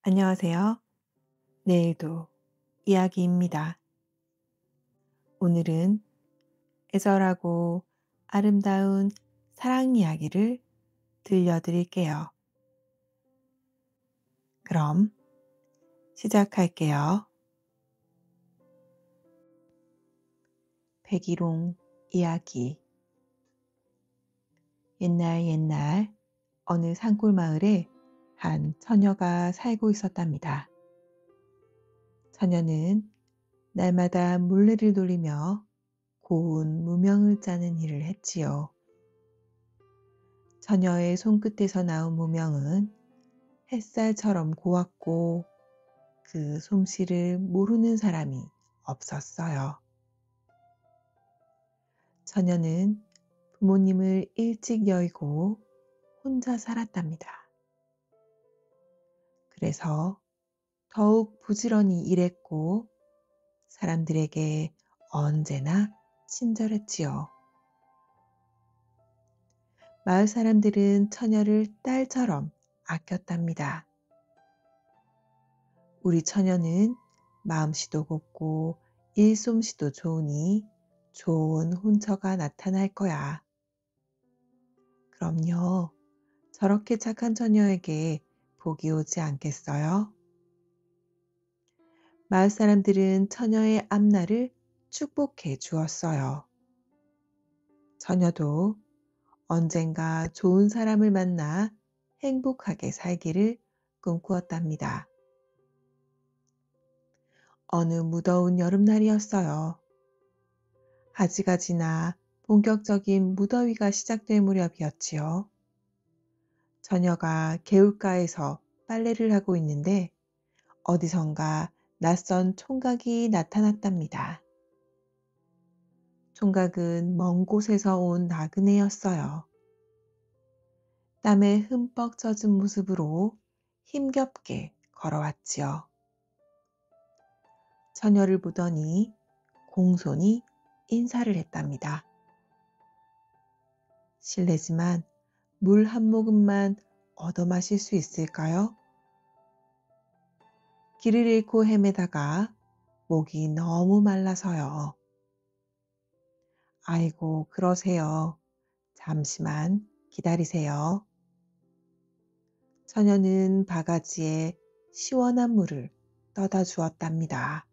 안녕하세요. 내일도 이야기입니다. 오늘은 애절하고 아름다운 사랑 이야기를 들려드릴게요. 그럼 시작할게요. 백일홍 이야기. 옛날 옛날 어느 산골 마을에 한 처녀가 살고 있었답니다. 처녀는 날마다 물레를 돌리며 고운 무명을 짜는 일을 했지요. 처녀의 손끝에서 나온 무명은 햇살처럼 고왔고 그 솜씨를 모르는 사람이 없었어요. 처녀는 부모님을 일찍 여의고 혼자 살았답니다. 그래서 더욱 부지런히 일했고 사람들에게 언제나 친절했지요. 마을 사람들은 처녀를 딸처럼 아꼈답니다. 우리 처녀는 마음씨도 곱고 일솜씨도 좋으니 좋은 혼처가 나타날 거야. 그럼요. 저렇게 착한 처녀에게 복이 오지 않겠어요? 마을 사람들은 처녀의 앞날을 축복해 주었어요. 처녀도 언젠가 좋은 사람을 만나 행복하게 살기를 꿈꾸었답니다. 어느 무더운 여름날이었어요. 하지가 지나 본격적인 무더위가 시작될 무렵이었지요. 처녀가 개울가에서 빨래를 하고 있는데 어디선가 낯선 총각이 나타났답니다. 총각은 먼 곳에서 온 나그네였어요. 땀에 흠뻑 젖은 모습으로 힘겹게 걸어왔지요. 처녀를 보더니 공손히 인사를 했답니다. 실례지만 물 한 모금만 얻어 마실 수 있을까요? 길을 잃고 헤매다가 목이 너무 말라서요. 아이고, 그러세요. 잠시만 기다리세요. 처녀는 바가지에 시원한 물을 떠다 주었답니다.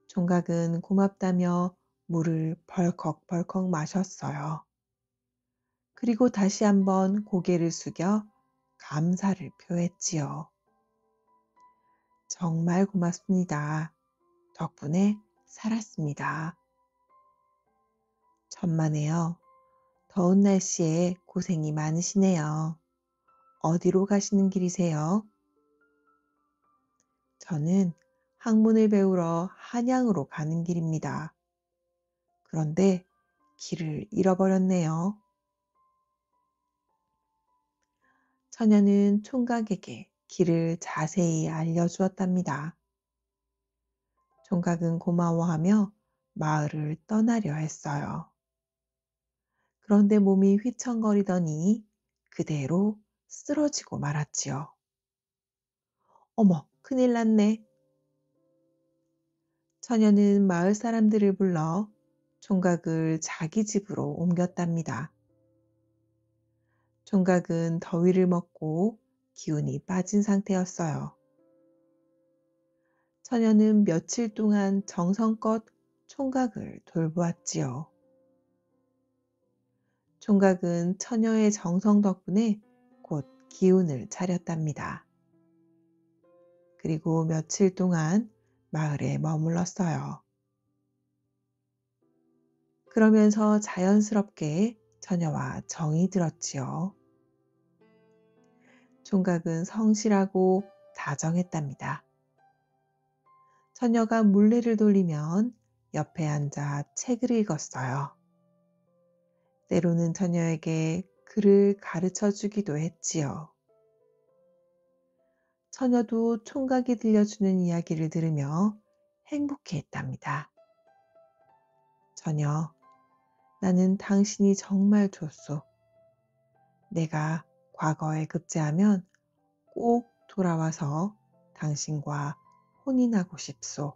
총각은 고맙다며 물을 벌컥벌컥 마셨어요. 그리고 다시 한번 고개를 숙여 감사를 표했지요. 정말 고맙습니다. 덕분에 살았습니다. 천만에요. 더운 날씨에 고생이 많으시네요. 어디로 가시는 길이세요? 저는 학문을 배우러 한양으로 가는 길입니다. 그런데 길을 잃어버렸네요. 처녀는 총각에게 길을 자세히 알려주었답니다. 총각은 고마워하며 마을을 떠나려 했어요. 그런데 몸이 휘청거리더니 그대로 쓰러지고 말았지요. 어머, 큰일 났네. 처녀는 마을 사람들을 불러 총각을 자기 집으로 옮겼답니다. 총각은 더위를 먹고 기운이 빠진 상태였어요. 처녀는 며칠 동안 정성껏 총각을 돌보았지요. 총각은 처녀의 정성 덕분에 곧 기운을 차렸답니다. 그리고 며칠 동안 마을에 머물렀어요. 그러면서 자연스럽게 처녀와 정이 들었지요. 총각은 성실하고 다정했답니다. 처녀가 물레를 돌리면 옆에 앉아 책을 읽었어요. 때로는 처녀에게 글을 가르쳐 주기도 했지요. 처녀도 총각이 들려주는 이야기를 들으며 행복해했답니다. 처녀, 나는 당신이 정말 좋소. 내가 과거에 급제하면 꼭 돌아와서 당신과 혼인하고 싶소.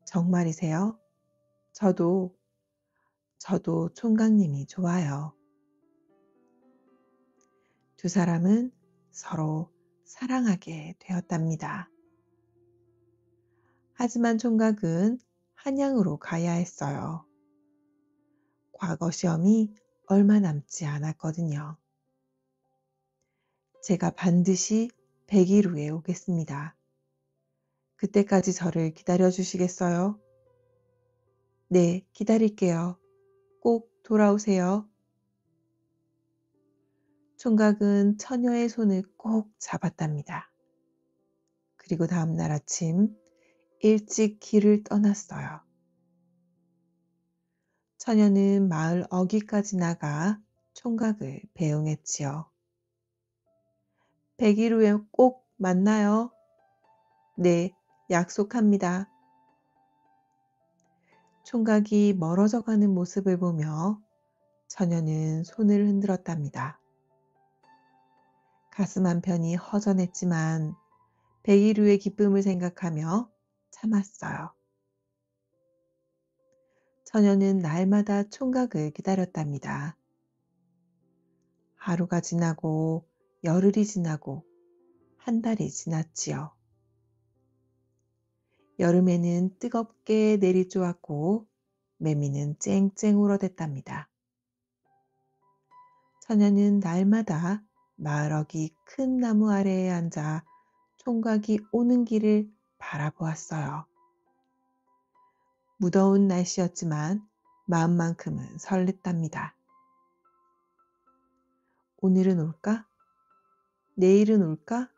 정말이세요? 저도, 저도 총각님이 좋아요. 두 사람은 서로 사랑하게 되었답니다. 하지만 총각은 한양으로 가야 했어요. 과거 시험이 얼마 남지 않았거든요. 제가 반드시 100일 후에 오겠습니다. 그때까지 저를 기다려 주시겠어요? 네, 기다릴게요. 꼭 돌아오세요. 총각은 처녀의 손을 꼭 잡았답니다. 그리고 다음 날 아침 일찍 길을 떠났어요. 처녀는 마을 어귀까지 나가 총각을 배웅했지요. 100일 후에 꼭 만나요. 네, 약속합니다. 총각이 멀어져 가는 모습을 보며 처녀는 손을 흔들었답니다. 가슴 한편이 허전했지만 100일 후의 기쁨을 생각하며 참았어요. 처녀는 날마다 총각을 기다렸답니다. 하루가 지나고 열흘이 지나고 한 달이 지났지요. 여름에는 뜨겁게 내리쪼았고 매미는 쨍쨍 울어댔답니다. 처녀는 날마다 마을 어귀 큰 나무 아래에 앉아 총각이 오는 길을 바라보았어요. 무더운 날씨였지만 마음만큼은 설렜답니다. 오늘은 올까? 내일은 올까?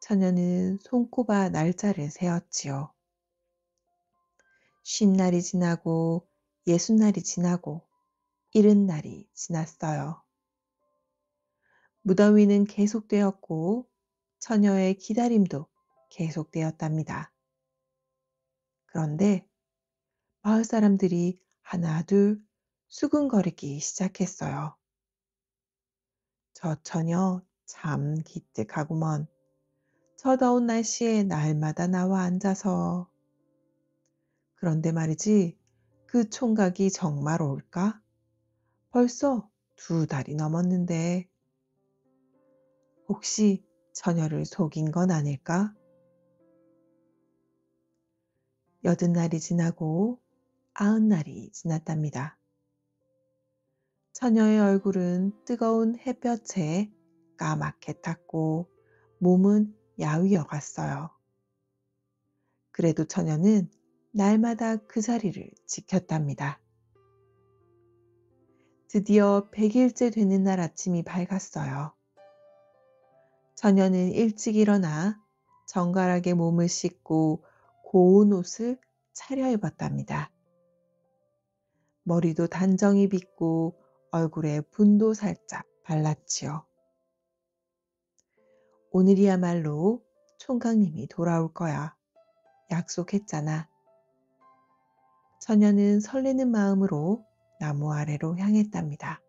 처녀는 손꼽아 날짜를 세었지요. 50날이 지나고 60날이 지나고 70날이 지났어요. 무더위는 계속되었고 처녀의 기다림도 계속되었답니다. 그런데 마을 사람들이 하나 둘 수근거리기 시작했어요. 저 처녀 참 기특하구먼. 저 더운 날씨에 날마다 나와 앉아서. 그런데 말이지, 그 총각이 정말 올까? 벌써 2달이 넘었는데 혹시 처녀를 속인 건 아닐까? 80날이 지나고 90날이 지났답니다. 처녀의 얼굴은 뜨거운 햇볕에 까맣게 탔고 몸은 야위어 갔어요. 그래도 처녀는 날마다 그 자리를 지켰답니다. 드디어 100일째 되는 날 아침이 밝았어요. 처녀는 일찍 일어나 정갈하게 몸을 씻고 고운 옷을 차려입었답니다. 머리도 단정히 빗고 얼굴에 분도 살짝 발랐지요. 오늘이야말로 총각님이 돌아올 거야. 약속했잖아. 처녀는 설레는 마음으로 나무 아래로 향했답니다.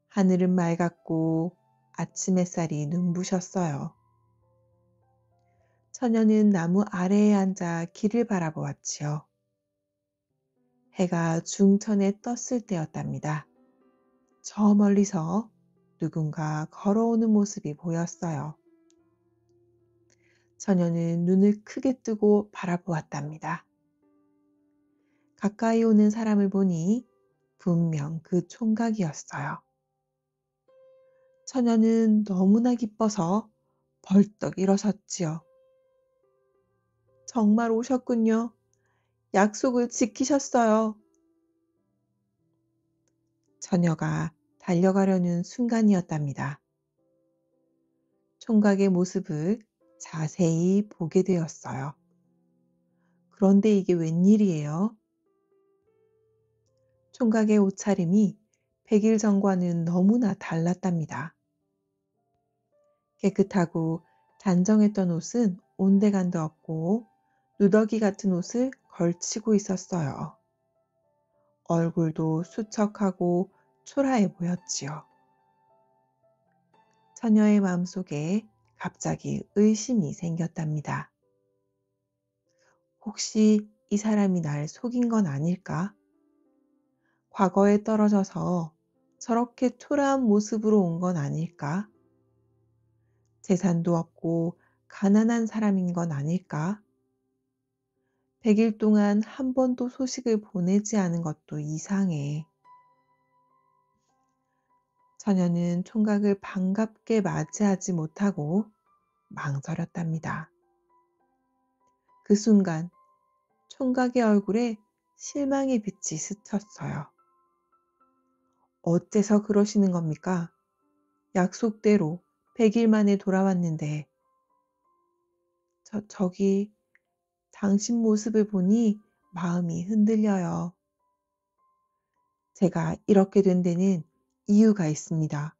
하늘은 맑았고 아침 햇살이 눈부셨어요. 처녀는 나무 아래에 앉아 길을 바라보았지요. 해가 중천에 떴을 때였답니다. 저 멀리서 누군가 걸어오는 모습이 보였어요. 처녀는 눈을 크게 뜨고 바라보았답니다. 가까이 오는 사람을 보니 분명 그 총각이었어요. 처녀는 너무나 기뻐서 벌떡 일어섰지요. 정말 오셨군요. 약속을 지키셨어요. 처녀가 달려가려는 순간이었답니다. 총각의 모습을 자세히 보게 되었어요. 그런데 이게 웬일이에요? 총각의 옷차림이 100일 전과는 너무나 달랐답니다. 깨끗하고 단정했던 옷은 온데간도 없고 누더기 같은 옷을 걸치고 있었어요. 얼굴도 수척하고 초라해 보였지요. 처녀의 마음속에 갑자기 의심이 생겼답니다. 혹시 이 사람이 날 속인 건 아닐까? 과거에 떨어져서 저렇게 초라한 모습으로 온 건 아닐까? 재산도 없고 가난한 사람인 건 아닐까? 100일 동안 한 번도 소식을 보내지 않은 것도 이상해. 처녀는 총각을 반갑게 맞이하지 못하고 망설였답니다. 그 순간 총각의 얼굴에 실망의 빛이 스쳤어요. 어째서 그러시는 겁니까? 약속대로 100일 만에 돌아왔는데 저기 당신 모습을 보니 마음이 흔들려요. 제가 이렇게 된 데는 이유가 있습니다.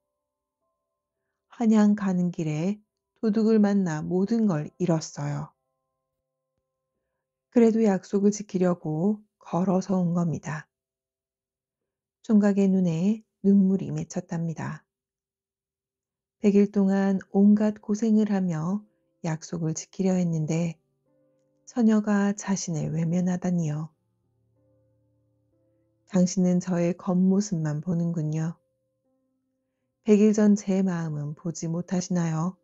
한양 가는 길에 도둑을 만나 모든 걸 잃었어요. 그래도 약속을 지키려고 걸어서 온 겁니다. 총각의 눈에 눈물이 맺혔답니다. 100일 동안 온갖 고생을 하며 약속을 지키려 했는데 처녀가 자신을 외면하다니요. 당신은 저의 겉모습만 보는군요. 100일 전 제 마음은 보지 못하시나요?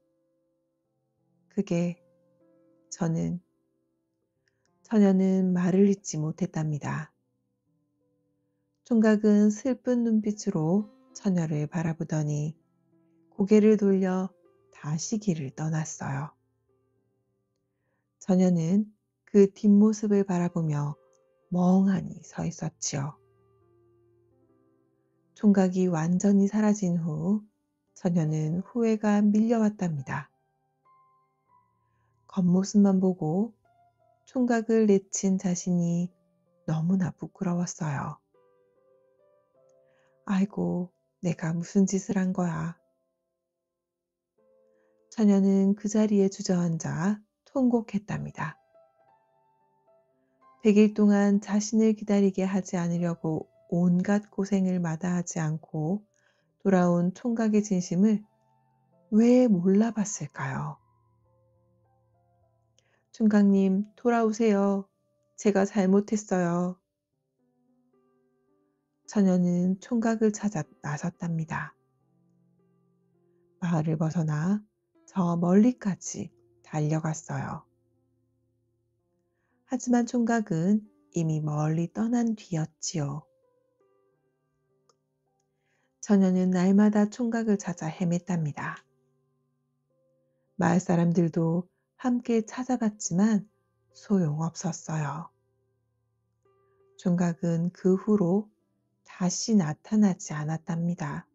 그게 저는 처녀는 말을 잇지 못했답니다. 총각은 슬픈 눈빛으로 처녀를 바라보더니 고개를 돌려 다시 길을 떠났어요. 처녀는 그 뒷모습을 바라보며 멍하니 서 있었지요. 총각이 완전히 사라진 후 처녀는 후회가 밀려왔답니다. 겉모습만 보고 총각을 내친 자신이 너무나 부끄러웠어요. 아이고, 내가 무슨 짓을 한 거야. 처녀는 그 자리에 주저앉아 통곡했답니다. 100일 동안 자신을 기다리게 하지 않으려고 온갖 고생을 마다하지 않고 돌아온 총각의 진심을 왜 몰라봤을까요? 총각님, 돌아오세요. 제가 잘못했어요. 처녀는 총각을 찾아 나섰답니다. 마을을 벗어나 저 멀리까지 달려갔어요. 하지만 총각은 이미 멀리 떠난 뒤였지요. 처녀는 날마다 총각을 찾아 헤맸답니다. 마을 사람들도 함께 찾아봤지만 소용없었어요. 총각은 그 후로 다시 나타나지 않았답니다.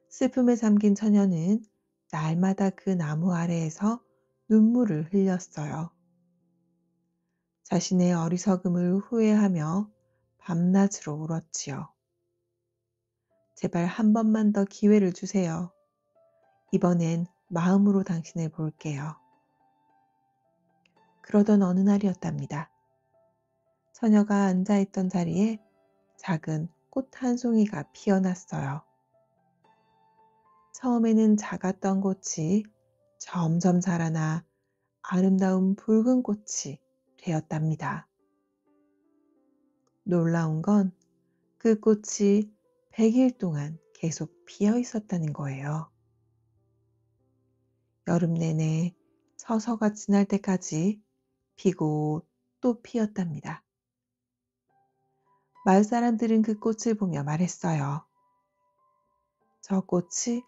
슬픔에 잠긴 처녀는 날마다 그 나무 아래에서 눈물을 흘렸어요. 자신의 어리석음을 후회하며 밤낮으로 울었지요. 제발 한 번만 더 기회를 주세요. 이번엔 마음으로 당신을 볼게요. 그러던 어느 날이었답니다. 처녀가 앉아있던 자리에 작은 꽃 한 송이가 피어났어요. 처음에는 작았던 꽃이 점점 자라나 아름다운 붉은 꽃이 되었답니다. 놀라운 건 그 꽃이 100일 동안 계속 피어 있었다는 거예요. 여름 내내 처서가 지날 때까지 피고 또 피었답니다. 마을 사람들은 그 꽃을 보며 말했어요. 저 꽃이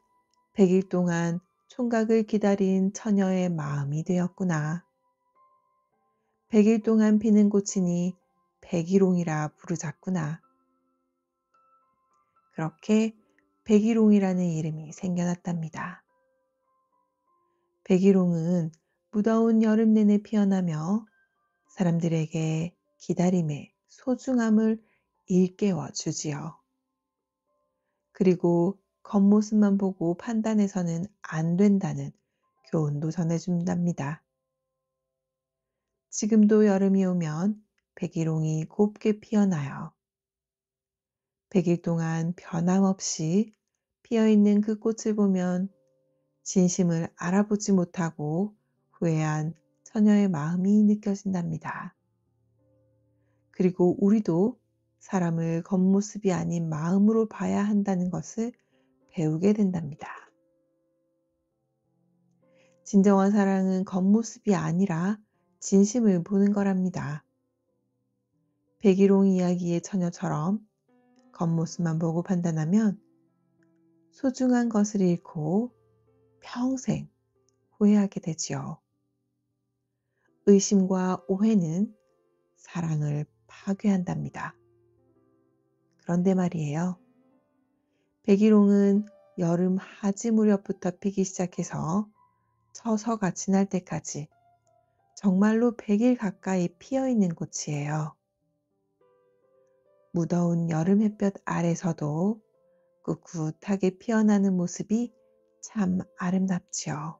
100일 동안 총각을 기다린 처녀의 마음이 되었구나. 100일 동안 피는 꽃이니 백일홍이라 부르자꾸나. 그렇게 백일홍이라는 이름이 생겨났답니다. 백일홍은 무더운 여름 내내 피어나며 사람들에게 기다림의 소중함을 일깨워 주지요. 그리고 겉모습만 보고 판단해서는 안 된다는 교훈도 전해준답니다. 지금도 여름이 오면 백일홍이 곱게 피어나요. 100일 동안 변함없이 피어 있는 그 꽃을 보면 진심을 알아보지 못하고 후회한 처녀의 마음이 느껴진답니다. 그리고 우리도 사람을 겉모습이 아닌 마음으로 봐야 한다는 것을 배우게 된답니다. 진정한 사랑은 겉모습이 아니라 진심을 보는 거랍니다. 백일홍 이야기의 처녀처럼 겉모습만 보고 판단하면 소중한 것을 잃고 평생 후회하게 되지요. 의심과 오해는 사랑을 파괴한답니다. 그런데 말이에요. 백일홍은 여름 하지 무렵부터 피기 시작해서 처서가 지날 때까지 정말로 100일 가까이 피어 있는 꽃이에요. 무더운 여름 햇볕 아래서도 꿋꿋하게 피어나는 모습이 참 아름답지요.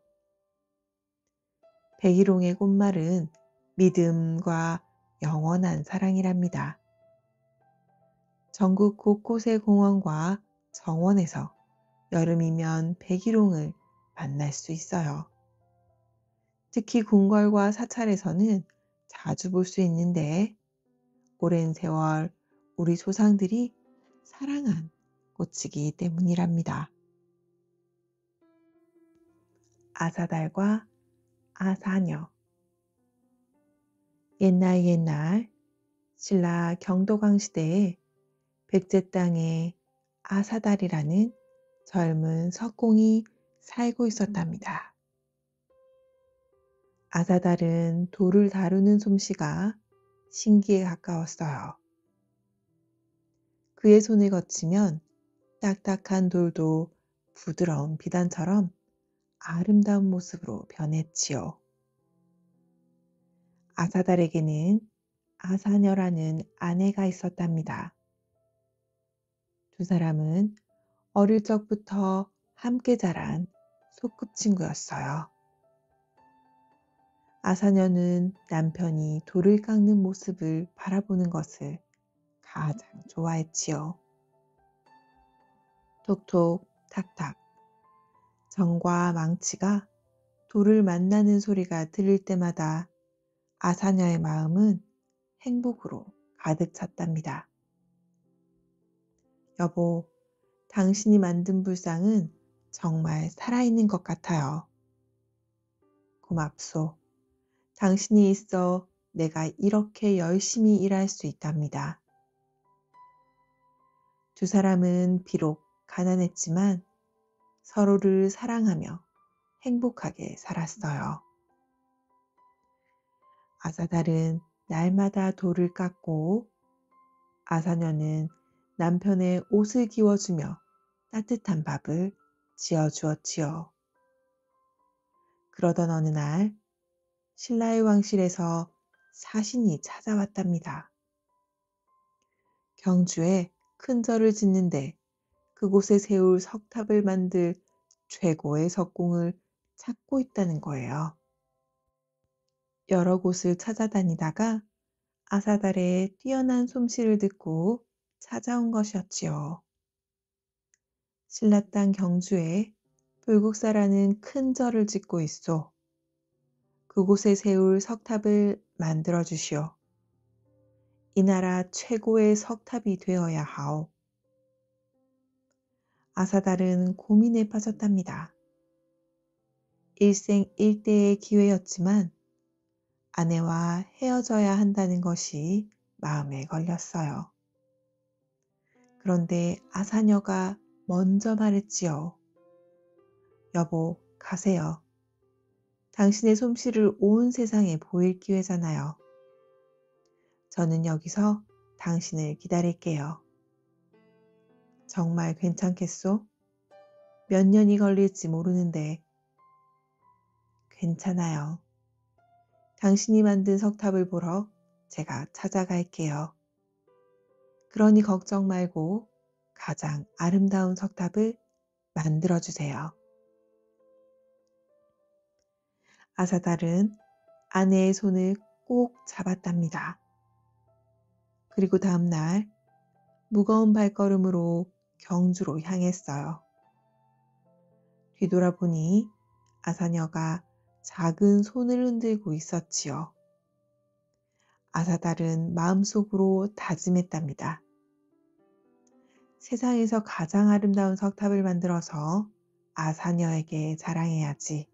백일홍의 꽃말은 믿음과 영원한 사랑이랍니다. 전국 곳곳의 공원과 정원에서 여름이면 백일홍을 만날 수 있어요. 특히 궁궐과 사찰에서는 자주 볼 수 있는데 오랜 세월 우리 조상들이 사랑한 꽃이기 때문이랍니다. 아사달과 아사녀. 옛날 신라 경도강 시대에 백제 땅에 아사달이라는 젊은 석공이 살고 있었답니다. 아사달은 돌을 다루는 솜씨가 신기에 가까웠어요. 그의 손에 거치면 딱딱한 돌도 부드러운 비단처럼 아름다운 모습으로 변했지요. 아사달에게는 아사녀라는 아내가 있었답니다. 두 사람은 어릴 적부터 함께 자란 소꿉친구였어요. 아사녀는 남편이 돌을 깎는 모습을 바라보는 것을 가장 좋아했지요. 톡톡 탁탁 정과 망치가 돌을 만나는 소리가 들릴 때마다 아사녀의 마음은 행복으로 가득 찼답니다. 여보, 당신이 만든 불상은 정말 살아있는 것 같아요. 고맙소. 당신이 있어 내가 이렇게 열심히 일할 수 있답니다. 두 사람은 비록 가난했지만 서로를 사랑하며 행복하게 살았어요. 아사달은 날마다 돌을 깎고 아사녀는 남편의 옷을 기워주며 따뜻한 밥을 지어주었지요. 그러던 어느 날 신라의 왕실에서 사신이 찾아왔답니다. 경주에 큰 절을 짓는데 그곳에 세울 석탑을 만들 최고의 석공을 찾고 있다는 거예요. 여러 곳을 찾아다니다가 아사달의 뛰어난 솜씨를 듣고 찾아온 것이었지요. 신라 땅 경주에 불국사라는 큰 절을 짓고 있소. 그곳에 세울 석탑을 만들어 주시오. 이 나라 최고의 석탑이 되어야 하오. 아사달은 고민에 빠졌답니다. 일생일대의 기회였지만 아내와 헤어져야 한다는 것이 마음에 걸렸어요. 그런데 아사녀가 먼저 말했지요. 여보, 가세요. 당신의 솜씨를 온 세상에 보일 기회잖아요. 저는 여기서 당신을 기다릴게요. 정말 괜찮겠소? 몇 년이 걸릴지 모르는데. 괜찮아요. 당신이 만든 석탑을 보러 제가 찾아갈게요. 그러니 걱정 말고 가장 아름다운 석탑을 만들어주세요. 아사달은 아내의 손을 꼭 잡았답니다. 그리고 다음 날 무거운 발걸음으로 경주로 향했어요. 뒤돌아보니 아사녀가 작은 손을 흔들고 있었지요. 아사달은 마음속으로 다짐했답니다. 세상에서 가장 아름다운 석탑을 만들어서 아사녀에게 자랑해야지.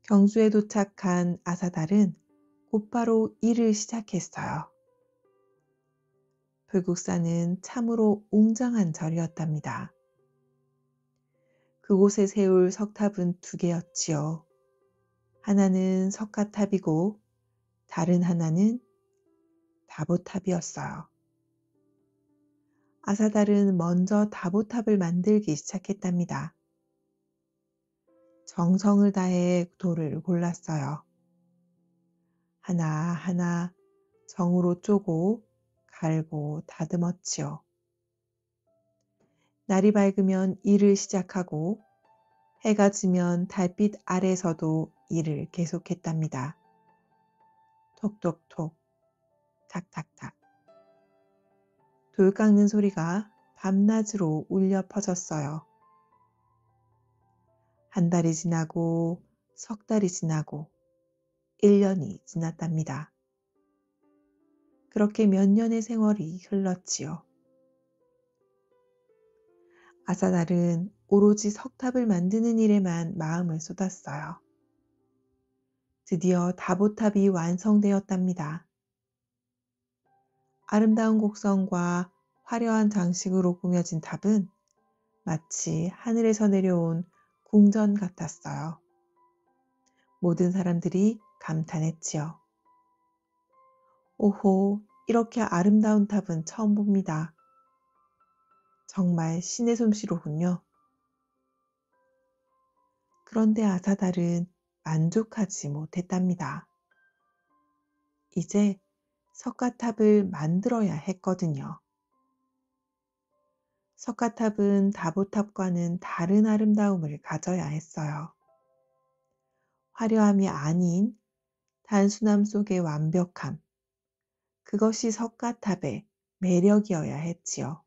경주에 도착한 아사달은 곧바로 일을 시작했어요. 불국사는 참으로 웅장한 절이었답니다. 그곳에 세울 석탑은 두 개였지요. 하나는 석가탑이고 다른 하나는 다보탑이었어요. 아사달은 먼저 다보탑을 만들기 시작했답니다. 정성을 다해 돌을 골랐어요. 하나하나 정으로 쪼고 갈고 다듬었지요. 날이 밝으면 일을 시작하고 해가 지면 달빛 아래서도 일을 계속했답니다. 톡톡톡, 탁탁탁. 돌 깎는 소리가 밤낮으로 울려 퍼졌어요. 한 달이 지나고 석 달이 지나고 1년이 지났답니다. 그렇게 몇 년의 세월이 흘렀지요. 아사달은 오로지 석탑을 만드는 일에만 마음을 쏟았어요. 드디어 다보탑이 완성되었답니다. 아름다운 곡선과 화려한 장식으로 꾸며진 탑은 마치 하늘에서 내려온 궁전 같았어요. 모든 사람들이 감탄했지요. 오호, 이렇게 아름다운 탑은 처음 봅니다. 정말 신의 솜씨로군요. 그런데 아사달은 만족하지 못했답니다. 이제 석가탑을 만들어야 했거든요. 석가탑은 다보탑과는 다른 아름다움을 가져야 했어요. 화려함이 아닌 단순함 속의 완벽함, 그것이 석가탑의 매력이어야 했지요.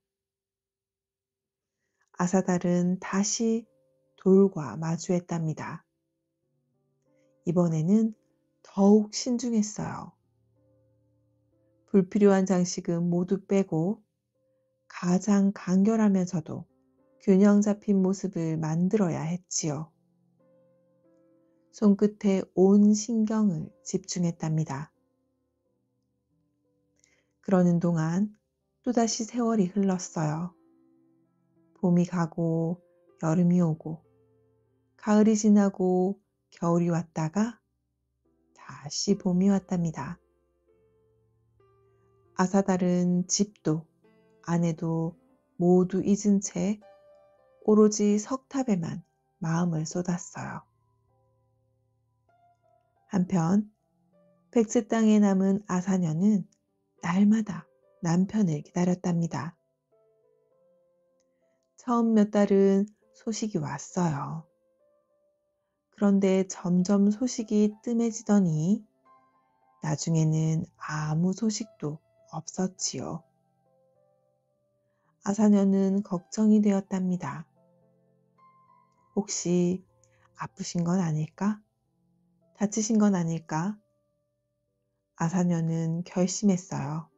아사달은 다시 돌과 마주했답니다. 이번에는 더욱 신중했어요. 불필요한 장식은 모두 빼고 가장 간결하면서도 균형 잡힌 모습을 만들어야 했지요. 손끝에 온 신경을 집중했답니다. 그러는 동안 또다시 세월이 흘렀어요. 봄이 가고 여름이 오고 가을이 지나고 겨울이 왔다가 다시 봄이 왔답니다. 아사달은 집도 아내도 모두 잊은 채 오로지 석탑에만 마음을 쏟았어요. 한편 백제 땅에 남은 아사녀는 날마다 남편을 기다렸답니다. 처음 몇 달은 소식이 왔어요. 그런데 점점 소식이 뜸해지더니 나중에는 아무 소식도 없었지요. 아사녀는 걱정이 되었답니다. 혹시 아프신 건 아닐까? 다치신 건 아닐까? 아사녀는 결심했어요.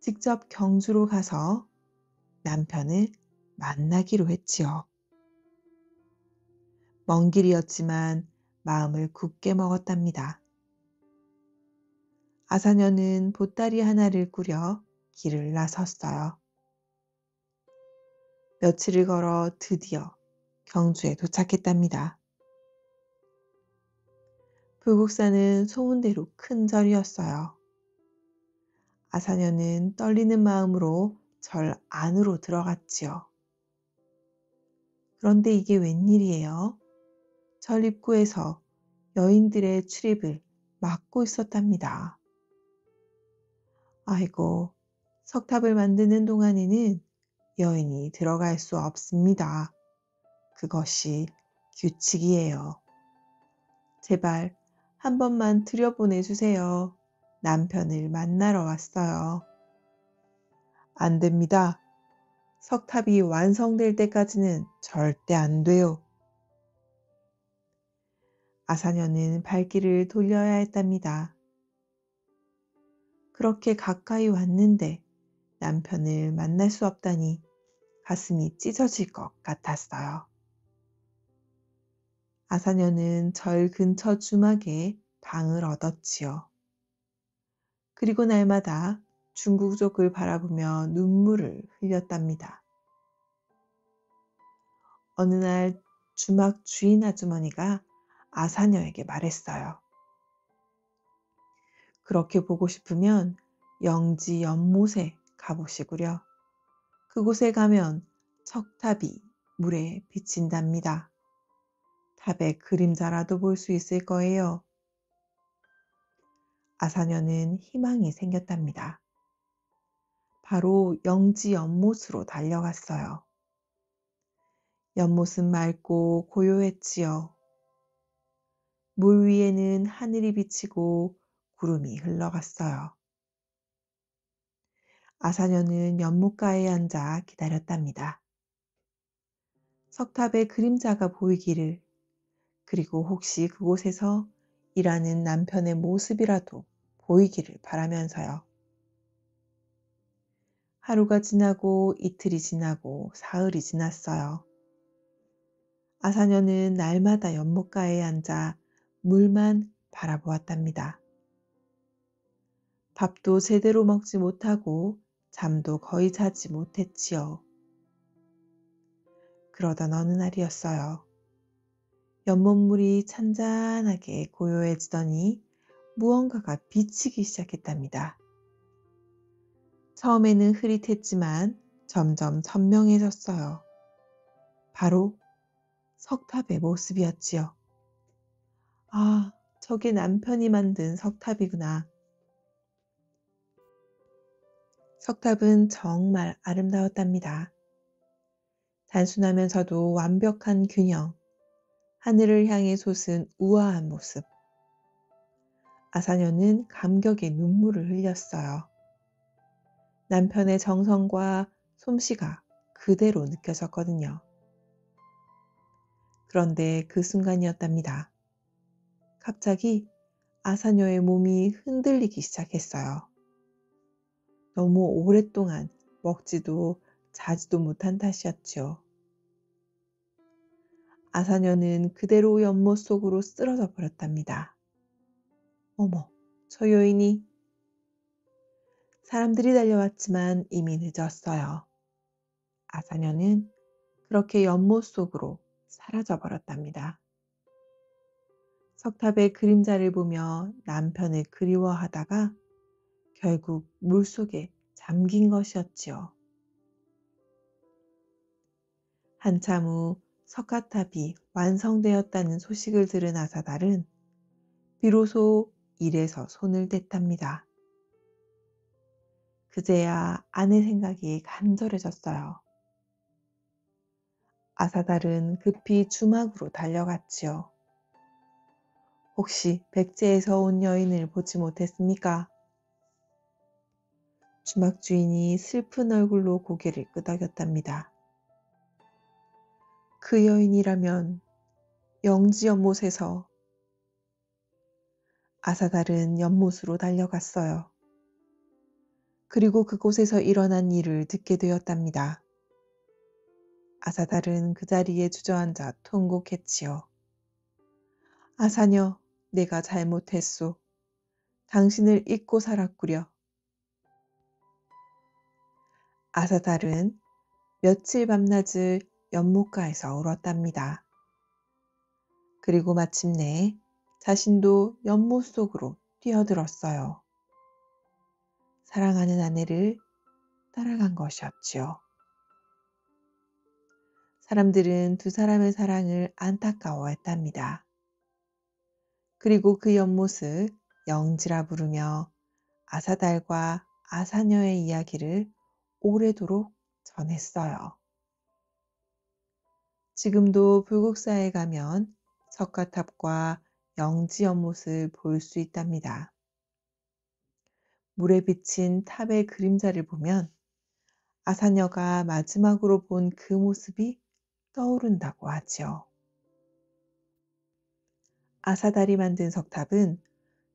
직접 경주로 가서 남편을 만나기로 했지요. 먼 길이었지만 마음을 굳게 먹었답니다. 아사녀는 보따리 하나를 꾸려 길을 나섰어요. 며칠을 걸어 드디어 경주에 도착했답니다. 불국사는 소문대로 큰 절이었어요. 아사녀는 떨리는 마음으로 절 안으로 들어갔지요. 그런데 이게 웬일이에요? 절 입구에서 여인들의 출입을 막고 있었답니다. 아이고, 석탑을 만드는 동안에는 여인이 들어갈 수 없습니다. 그것이 규칙이에요. 제발 한 번만 들여보내주세요. 남편을 만나러 왔어요. 안 됩니다. 석탑이 완성될 때까지는 절대 안 돼요. 아사녀는 발길을 돌려야 했답니다. 그렇게 가까이 왔는데 남편을 만날 수 없다니 가슴이 찢어질 것 같았어요. 아사녀는 절 근처 주막에 방을 얻었지요. 그리고 날마다 중국족을 바라보며 눈물을 흘렸답니다. 어느 날 주막 주인 아주머니가 아사녀에게 말했어요. 그렇게 보고 싶으면 영지 연못에 가보시구려. 그곳에 가면 석탑이 물에 비친답니다. 탑의 그림자라도 볼 수 있을 거예요. 아사녀는 희망이 생겼답니다. 바로 영지 연못으로 달려갔어요. 연못은 맑고 고요했지요. 물 위에는 하늘이 비치고 구름이 흘러갔어요. 아사녀는 연못가에 앉아 기다렸답니다. 석탑의 그림자가 보이기를, 그리고 혹시 그곳에서 일하는 남편의 모습이라도 보이기를 바라면서요. 하루가 지나고 이틀이 지나고 사흘이 지났어요. 아사녀는 날마다 연못가에 앉아 물만 바라보았답니다. 밥도 제대로 먹지 못하고 잠도 거의 자지 못했지요. 그러던 어느 날이었어요. 연못물이 찬잔하게 고요해지더니 무언가가 비치기 시작했답니다. 처음에는 흐릿했지만 점점 선명해졌어요. 바로 석탑의 모습이었지요. 아, 저게 남편이 만든 석탑이구나. 석탑은 정말 아름다웠답니다. 단순하면서도 완벽한 균형, 하늘을 향해 솟은 우아한 모습. 아사녀는 감격의 눈물을 흘렸어요. 남편의 정성과 솜씨가 그대로 느껴졌거든요. 그런데 그 순간이었답니다. 갑자기 아사녀의 몸이 흔들리기 시작했어요. 너무 오랫동안 먹지도 자지도 못한 탓이었죠. 아사녀는 그대로 연못 속으로 쓰러져 버렸답니다. 어머, 저 여인이. 사람들이 달려왔지만 이미 늦었어요. 아사녀는 그렇게 연못 속으로 사라져 버렸답니다. 석탑의 그림자를 보며 남편을 그리워하다가 결국 물속에 잠긴 것이었지요. 한참 후 석가탑이 완성되었다는 소식을 들은 아사달은 비로소 일에서 손을 댔답니다. 그제야 아내 생각이 간절해졌어요. 아사달은 급히 주막으로 달려갔지요. 혹시 백제에서 온 여인을 보지 못했습니까? 주막 주인이 슬픈 얼굴로 고개를 끄덕였답니다. 그 여인이라면 영지 연못에서. 아사달은 연못으로 달려갔어요. 그리고 그곳에서 일어난 일을 듣게 되었답니다. 아사달은 그 자리에 주저앉아 통곡했지요. 아사녀, 내가 잘못했소. 당신을 잊고 살았구려. 아사달은 며칠 밤낮을 연못가에서 울었답니다. 그리고 마침내 자신도 연못 속으로 뛰어들었어요. 사랑하는 아내를 따라간 것이었지요. 사람들은 두 사람의 사랑을 안타까워했답니다. 그리고 그 연못을 영지라 부르며 아사달과 아사녀의 이야기를 오래도록 전했어요. 지금도 불국사에 가면 석가탑과 영지 연못을 볼 수 있답니다. 물에 비친 탑의 그림자를 보면 아사녀가 마지막으로 본 그 모습이 떠오른다고 하지요. 아사달이 만든 석탑은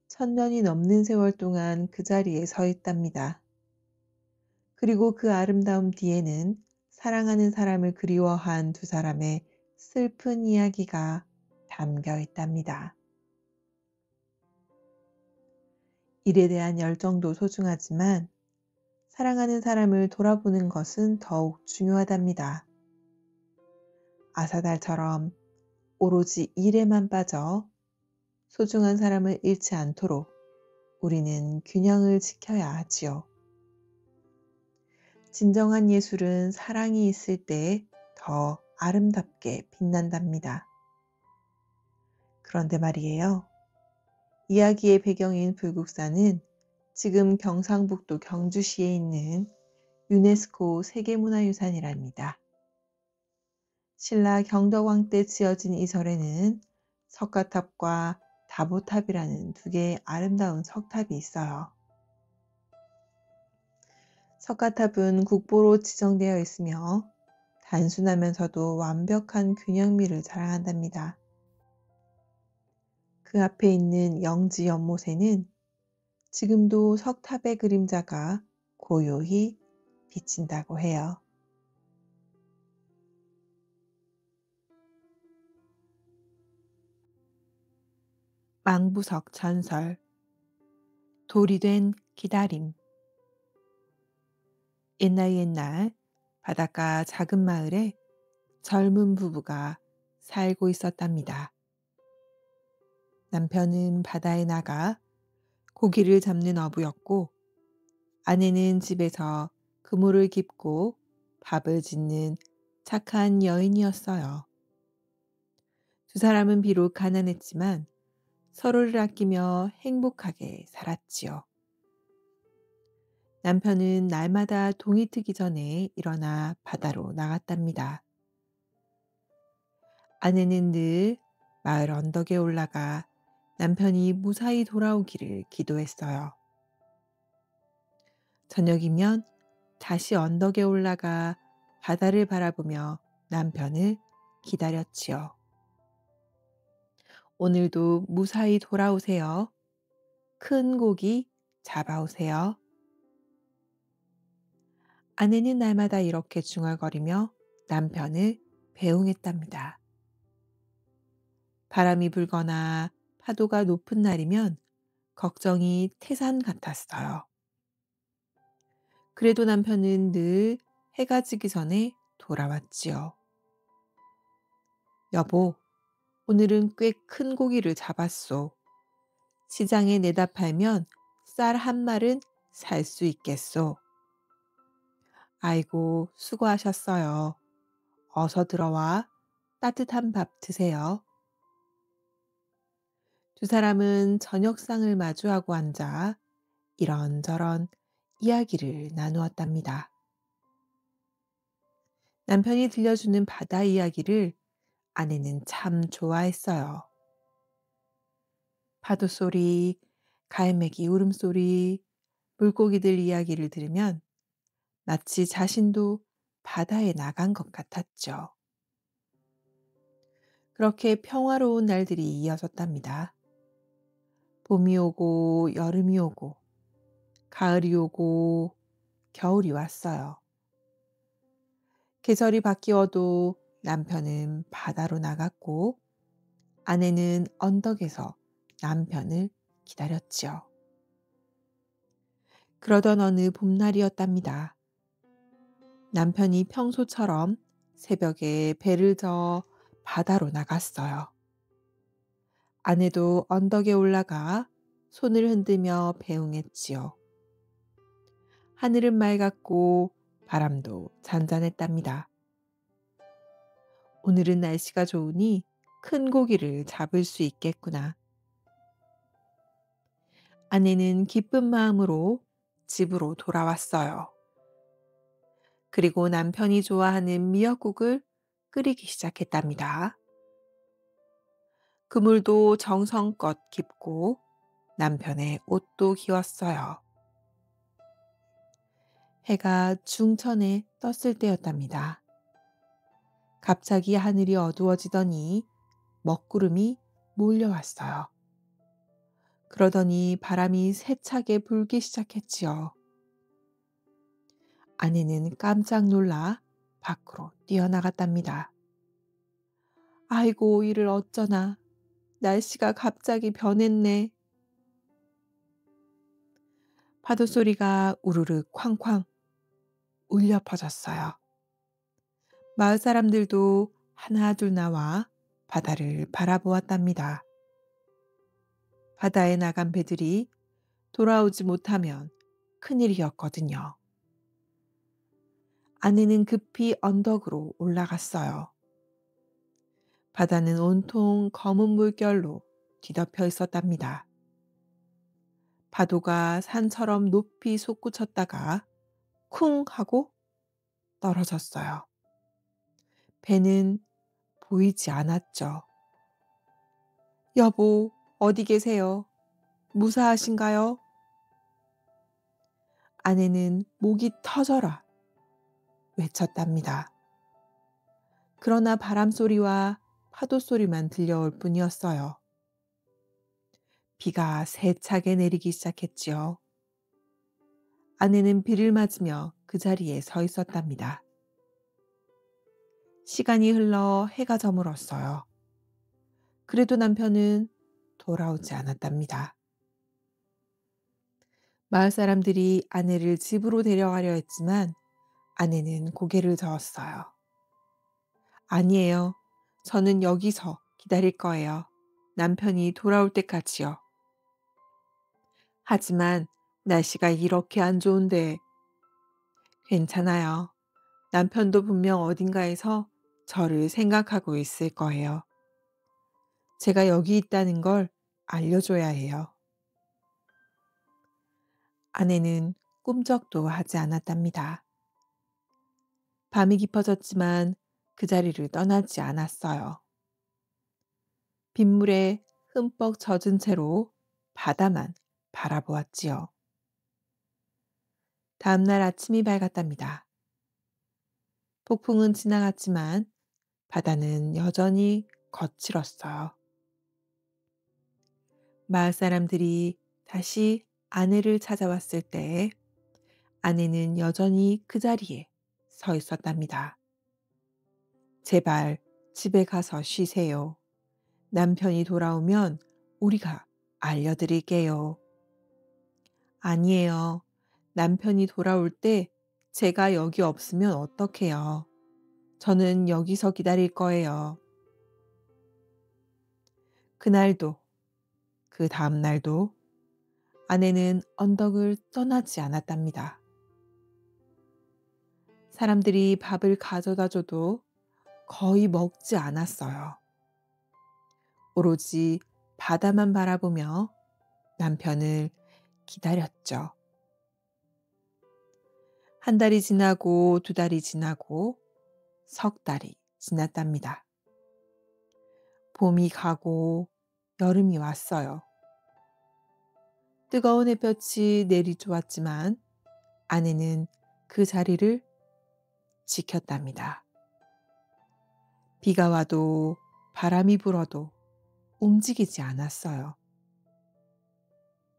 1000년이 넘는 세월 동안 그 자리에 서 있답니다. 그리고 그 아름다움 뒤에는 사랑하는 사람을 그리워한 두 사람의 슬픈 이야기가 담겨 있답니다. 일에 대한 열정도 소중하지만 사랑하는 사람을 돌아보는 것은 더욱 중요하답니다. 아사달처럼 오로지 일에만 빠져 소중한 사람을 잃지 않도록 우리는 균형을 지켜야 하지요. 진정한 예술은 사랑이 있을 때 더 아름답게 빛난답니다. 그런데 말이에요. 이야기의 배경인 불국사는 지금 경상북도 경주시에 있는 유네스코 세계문화유산이랍니다. 신라 경덕왕 때 지어진 이 절에는 석가탑과 다보탑이라는 두 개의 아름다운 석탑이 있어요. 석가탑은 국보로 지정되어 있으며 단순하면서도 완벽한 균형미를 자랑한답니다. 그 앞에 있는 영지 연못에는 지금도 석탑의 그림자가 고요히 비친다고 해요. 망부석 전설, 돌이 된 기다림. 옛날 바닷가 작은 마을에 젊은 부부가 살고 있었답니다. 남편은 바다에 나가 고기를 잡는 어부였고 아내는 집에서 그물을 깁고 밥을 짓는 착한 여인이었어요. 두 사람은 비록 가난했지만 서로를 아끼며 행복하게 살았지요. 남편은 날마다 동이 트기 전에 일어나 바다로 나갔답니다. 아내는 늘 마을 언덕에 올라가 남편이 무사히 돌아오기를 기도했어요. 저녁이면 다시 언덕에 올라가 바다를 바라보며 남편을 기다렸지요. 오늘도 무사히 돌아오세요. 큰 고기 잡아오세요. 아내는 날마다 이렇게 중얼거리며 남편을 배웅했답니다. 바람이 불거나 파도가 높은 날이면 걱정이 태산 같았어요. 그래도 남편은 늘 해가 지기 전에 돌아왔지요. 여보, 오늘은 꽤 큰 고기를 잡았소. 시장에 내다 팔면 쌀 한 말은 살 수 있겠소. 아이고, 수고하셨어요. 어서 들어와 따뜻한 밥 드세요. 두 사람은 저녁상을 마주하고 앉아 이런저런 이야기를 나누었답니다. 남편이 들려주는 바다 이야기를 아내는 참 좋아했어요. 파도 소리, 갈매기 울음소리, 물고기들 이야기를 들으면 마치 자신도 바다에 나간 것 같았죠. 그렇게 평화로운 날들이 이어졌답니다. 봄이 오고 여름이 오고 가을이 오고 겨울이 왔어요. 계절이 바뀌어도 남편은 바다로 나갔고 아내는 언덕에서 남편을 기다렸지요. 그러던 어느 봄날이었답니다. 남편이 평소처럼 새벽에 배를 저어 바다로 나갔어요. 아내도 언덕에 올라가 손을 흔들며 배웅했지요. 하늘은 맑았고 바람도 잔잔했답니다. 오늘은 날씨가 좋으니 큰 고기를 잡을 수 있겠구나. 아내는 기쁜 마음으로 집으로 돌아왔어요. 그리고 남편이 좋아하는 미역국을 끓이기 시작했답니다. 그물도 정성껏 깁고 남편의 옷도 기웠어요. 해가 중천에 떴을 때였답니다. 갑자기 하늘이 어두워지더니 먹구름이 몰려왔어요. 그러더니 바람이 세차게 불기 시작했지요. 아내는 깜짝 놀라 밖으로 뛰어나갔답니다. 아이고, 이를 어쩌나. 날씨가 갑자기 변했네. 파도 소리가 우르르 쾅쾅 울려 퍼졌어요. 마을 사람들도 하나둘 나와 바다를 바라보았답니다. 바다에 나간 배들이 돌아오지 못하면 큰일이었거든요. 아내는 급히 언덕으로 올라갔어요. 바다는 온통 검은 물결로 뒤덮여 있었답니다. 파도가 산처럼 높이 솟구쳤다가 쿵 하고 떨어졌어요. 배는 보이지 않았죠. 여보, 어디 계세요? 무사하신가요? 아내는 목이 터져라 외쳤답니다. 그러나 바람 소리와 파도 소리만 들려올 뿐이었어요. 비가 세차게 내리기 시작했지요. 아내는 비를 맞으며 그 자리에 서 있었답니다. 시간이 흘러 해가 저물었어요. 그래도 남편은 돌아오지 않았답니다. 마을 사람들이 아내를 집으로 데려가려 했지만 아내는 고개를 저었어요. 아니에요. 저는 여기서 기다릴 거예요. 남편이 돌아올 때까지요. 하지만 날씨가 이렇게 안 좋은데. 괜찮아요. 남편도 분명 어딘가에서 저를 생각하고 있을 거예요. 제가 여기 있다는 걸 알려줘야 해요. 아내는 꿈쩍도 하지 않았답니다. 밤이 깊어졌지만 그 자리를 떠나지 않았어요. 빗물에 흠뻑 젖은 채로 바다만 바라보았지요. 다음날 아침이 밝았답니다. 폭풍은 지나갔지만 바다는 여전히 거칠었어요. 마을 사람들이 다시 아내를 찾아왔을 때 아내는 여전히 그 자리에 서 있었답니다. 제발 집에 가서 쉬세요. 남편이 돌아오면 우리가 알려드릴게요. 아니에요. 남편이 돌아올 때 제가 여기 없으면 어떡해요. 저는 여기서 기다릴 거예요. 그날도, 그 다음 날도 아내는 언덕을 떠나지 않았답니다. 사람들이 밥을 가져다 줘도 거의 먹지 않았어요. 오로지 바다만 바라보며 남편을 기다렸죠. 한 달이 지나고 두 달이 지나고 석 달이 지났답니다. 봄이 가고 여름이 왔어요. 뜨거운 햇볕이 내리쬐었지만 아내는 그 자리를 지켰답니다. 비가 와도 바람이 불어도 움직이지 않았어요.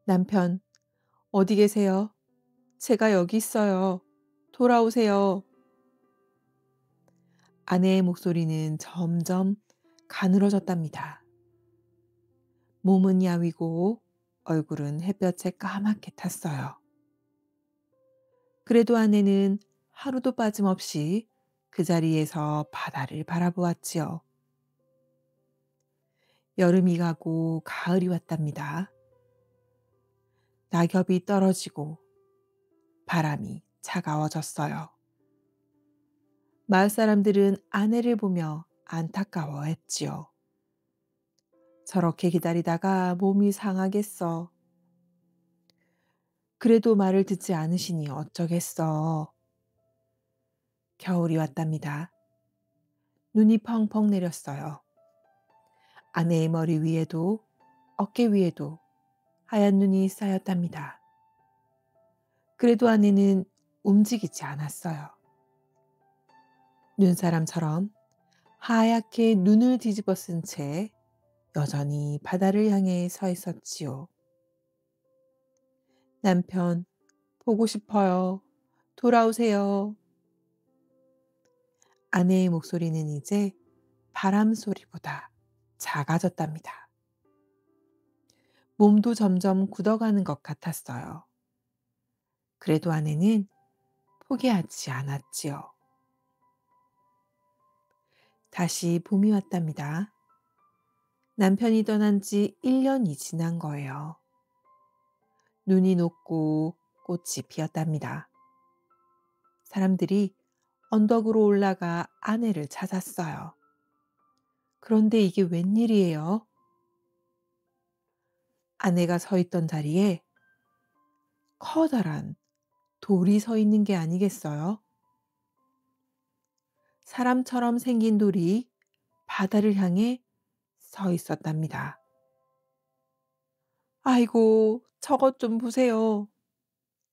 남편, 어디 계세요? 제가 여기 있어요. 돌아오세요. 아내의 목소리는 점점 가늘어졌답니다. 몸은 야위고 얼굴은 햇볕에 까맣게 탔어요. 그래도 아내는 하루도 빠짐없이 그 자리에서 바다를 바라보았지요. 여름이 가고 가을이 왔답니다. 낙엽이 떨어지고 바람이 차가워졌어요. 마을 사람들은 아내를 보며 안타까워했지요. 저렇게 기다리다가 몸이 상하겠어. 그래도 말을 듣지 않으시니 어쩌겠어. 겨울이 왔답니다. 눈이 펑펑 내렸어요. 아내의 머리 위에도 어깨 위에도 하얀 눈이 쌓였답니다. 그래도 아내는 움직이지 않았어요. 눈사람처럼 하얗게 눈을 뒤집어 쓴 채 여전히 바다를 향해 서 있었지요. 남편, 보고 싶어요. 돌아오세요. 아내의 목소리는 이제 바람 소리보다 작아졌답니다. 몸도 점점 굳어가는 것 같았어요. 그래도 아내는 포기하지 않았지요. 다시 봄이 왔답니다. 남편이 떠난 지 1년이 지난 거예요. 눈이 녹고 꽃이 피었답니다. 사람들이 언덕으로 올라가 아내를 찾았어요. 그런데 이게 웬일이에요? 아내가 서 있던 자리에 커다란 돌이 서 있는 게 아니겠어요? 사람처럼 생긴 돌이 바다를 향해 서 있었답니다. 아이고, 저것 좀 보세요.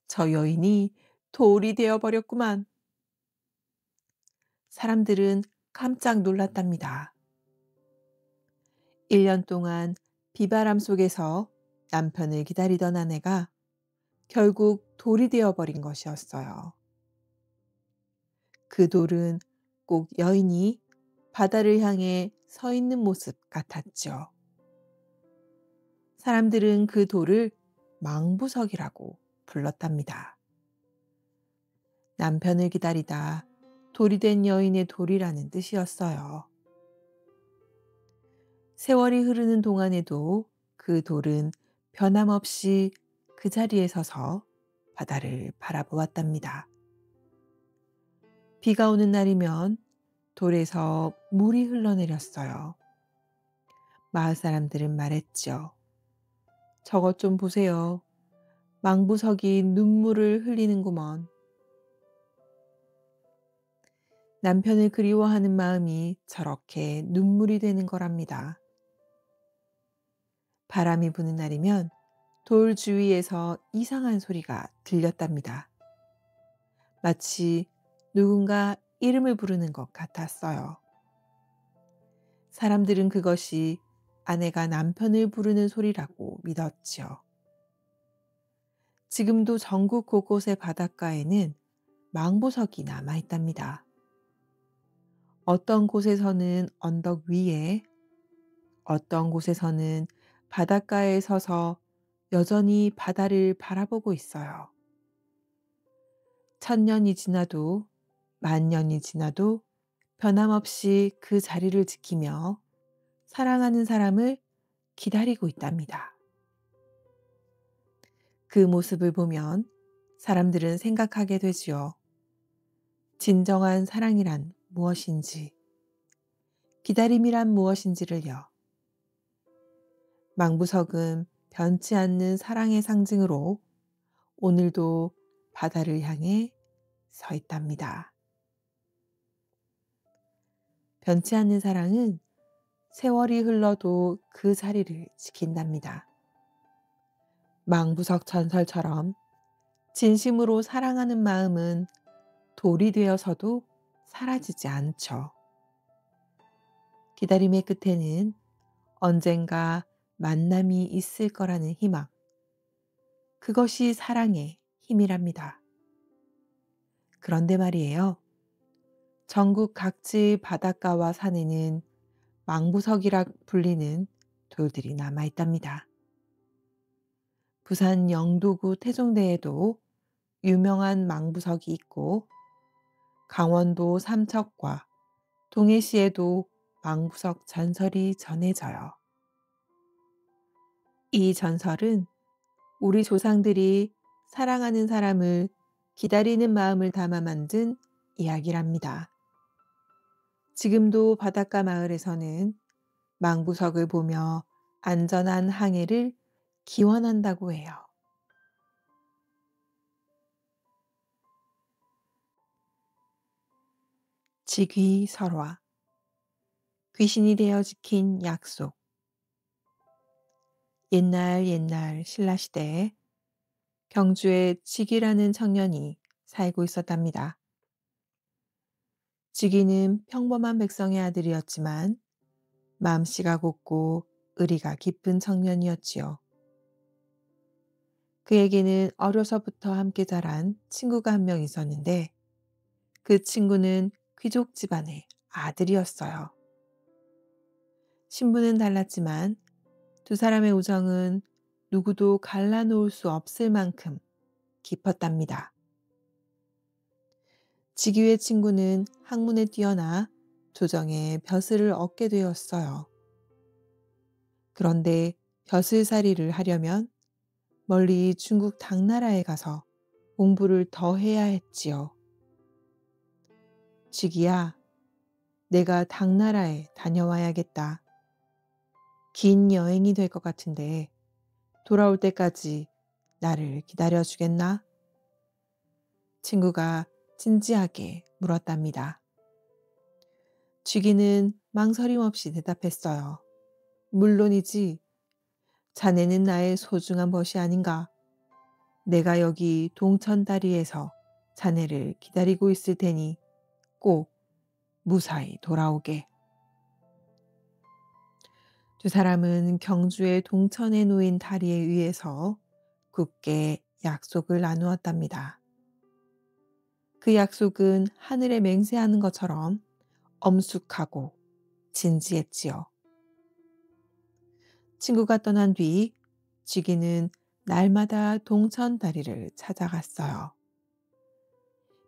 저 여인이 돌이 되어 버렸구만. 사람들은 깜짝 놀랐답니다. 1년 동안 비바람 속에서 남편을 기다리던 아내가 결국 돌이 되어 버린 것이었어요. 그 돌은 꼭 여인이 바다를 향해 서 있는 모습 같았죠. 사람들은 그 돌을 망부석이라고 불렀답니다. 남편을 기다리다 돌이 된 여인의 돌이라는 뜻이었어요. 세월이 흐르는 동안에도 그 돌은 변함없이 그 자리에 서서 바다를 바라보았답니다. 비가 오는 날이면 돌에서 물이 흘러내렸어요. 마을 사람들은 말했죠. 저것 좀 보세요. 망부석이 눈물을 흘리는구먼. 남편을 그리워하는 마음이 저렇게 눈물이 되는 거랍니다. 바람이 부는 날이면 돌 주위에서 이상한 소리가 들렸답니다. 마치 누군가 이름을 부르는 것 같았어요. 사람들은 그것이 아내가 남편을 부르는 소리라고 믿었지요. 지금도 전국 곳곳의 바닷가에는 망부석이 남아있답니다. 어떤 곳에서는 언덕 위에, 어떤 곳에서는 바닷가에 서서 여전히 바다를 바라보고 있어요. 1000년이 지나도, 10,000년이 지나도 변함없이 그 자리를 지키며 사랑하는 사람을 기다리고 있답니다. 그 모습을 보면 사람들은 생각하게 되지요. 진정한 사랑이란 무엇인지, 기다림이란 무엇인지를요. 망부석은 변치 않는 사랑의 상징으로 오늘도 바다를 향해 서 있답니다. 변치 않는 사랑은 세월이 흘러도 그 자리를 지킨답니다. 망부석 전설처럼 진심으로 사랑하는 마음은 돌이 되어서도 사라지지 않죠. 기다림의 끝에는 언젠가 만남이 있을 거라는 희망. 그것이 사랑의 힘이랍니다. 그런데 말이에요. 전국 각지 바닷가와 산에는 망부석이라 불리는 돌들이 남아있답니다. 부산 영도구 태종대에도 유명한 망부석이 있고 강원도 삼척과 동해시에도 망부석 전설이 전해져요. 이 전설은 우리 조상들이 사랑하는 사람을 기다리는 마음을 담아 만든 이야기랍니다. 지금도 바닷가 마을에서는 망부석을 보며 안전한 항해를 기원한다고 해요. 직위설화, 귀신이 되어 지킨 약속. 옛날 옛날 신라시대에 경주에 직이라는 청년이 살고 있었답니다. 지기는 평범한 백성의 아들이었지만 마음씨가 곱고 의리가 깊은 청년이었지요. 그에게는 어려서부터 함께 자란 친구가 한 명 있었는데 그 친구는 귀족 집안의 아들이었어요. 신분은 달랐지만 두 사람의 우정은 누구도 갈라놓을 수 없을 만큼 깊었답니다. 지기의 친구는 학문에 뛰어나 조정의 벼슬을 얻게 되었어요. 그런데 벼슬살이를 하려면 멀리 중국 당나라에 가서 공부를 더 해야 했지요. 지기야, 내가 당나라에 다녀와야겠다. 긴 여행이 될 것 같은데 돌아올 때까지 나를 기다려주겠나? 친구가 진지하게 물었답니다. 쥐기는 망설임 없이 대답했어요. 물론이지. 자네는 나의 소중한 벗이 아닌가. 내가 여기 동천다리에서 자네를 기다리고 있을 테니 꼭 무사히 돌아오게. 두 사람은 경주의 동천에 놓인 다리에 위에서 굳게 약속을 나누었답니다. 그 약속은 하늘에 맹세하는 것처럼 엄숙하고 진지했지요. 친구가 떠난 뒤 쥐기는 날마다 동천다리를 찾아갔어요.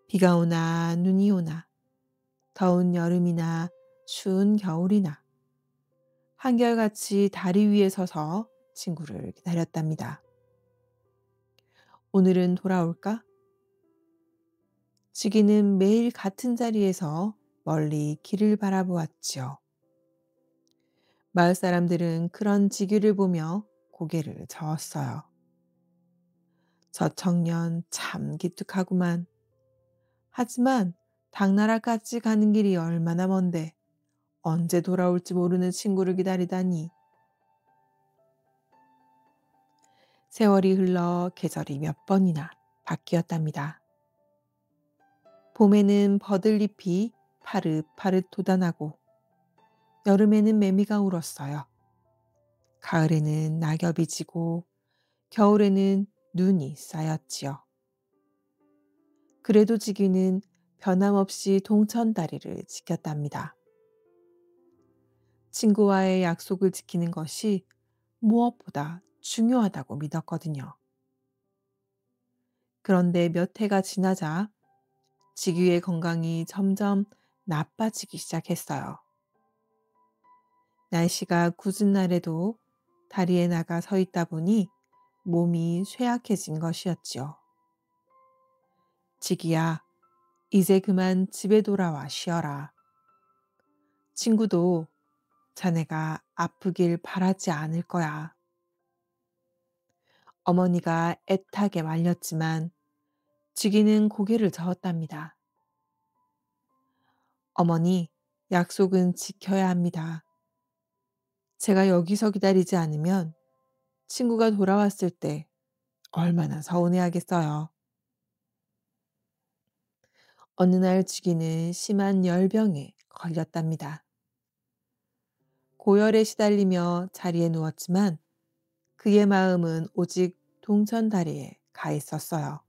비가 오나 눈이 오나 더운 여름이나 추운 겨울이나 한결같이 다리 위에 서서 친구를 기다렸답니다. 오늘은 돌아올까? 쥐기는 매일 같은 자리에서 멀리 길을 바라보았지요. 마을 사람들은 그런 지기를 보며 고개를 저었어요. 저 청년 참 기특하구만. 하지만 당나라까지 가는 길이 얼마나 먼데 언제 돌아올지 모르는 친구를 기다리다니. 세월이 흘러 계절이 몇 번이나 바뀌었답니다. 봄에는 버들잎이 파릇파릇 돋아나고 여름에는 매미가 울었어요. 가을에는 낙엽이 지고 겨울에는 눈이 쌓였지요. 그래도 지기는 변함없이 동천다리를 지켰답니다. 친구와의 약속을 지키는 것이 무엇보다 중요하다고 믿었거든요. 그런데 몇 해가 지나자 지기의 건강이 점점 나빠지기 시작했어요. 날씨가 굳은 날에도 다리에 나가 서 있다 보니 몸이 쇠약해진 것이었지요. 지기야, 이제 그만 집에 돌아와 쉬어라. 친구도 자네가 아프길 바라지 않을 거야. 어머니가 애타게 말렸지만 지기는 고개를 저었답니다. 어머니, 약속은 지켜야 합니다. 제가 여기서 기다리지 않으면 친구가 돌아왔을 때 얼마나 서운해하겠어요. 어느 날 지기는 심한 열병에 걸렸답니다. 고열에 시달리며 자리에 누웠지만 그의 마음은 오직 동천다리에 가 있었어요.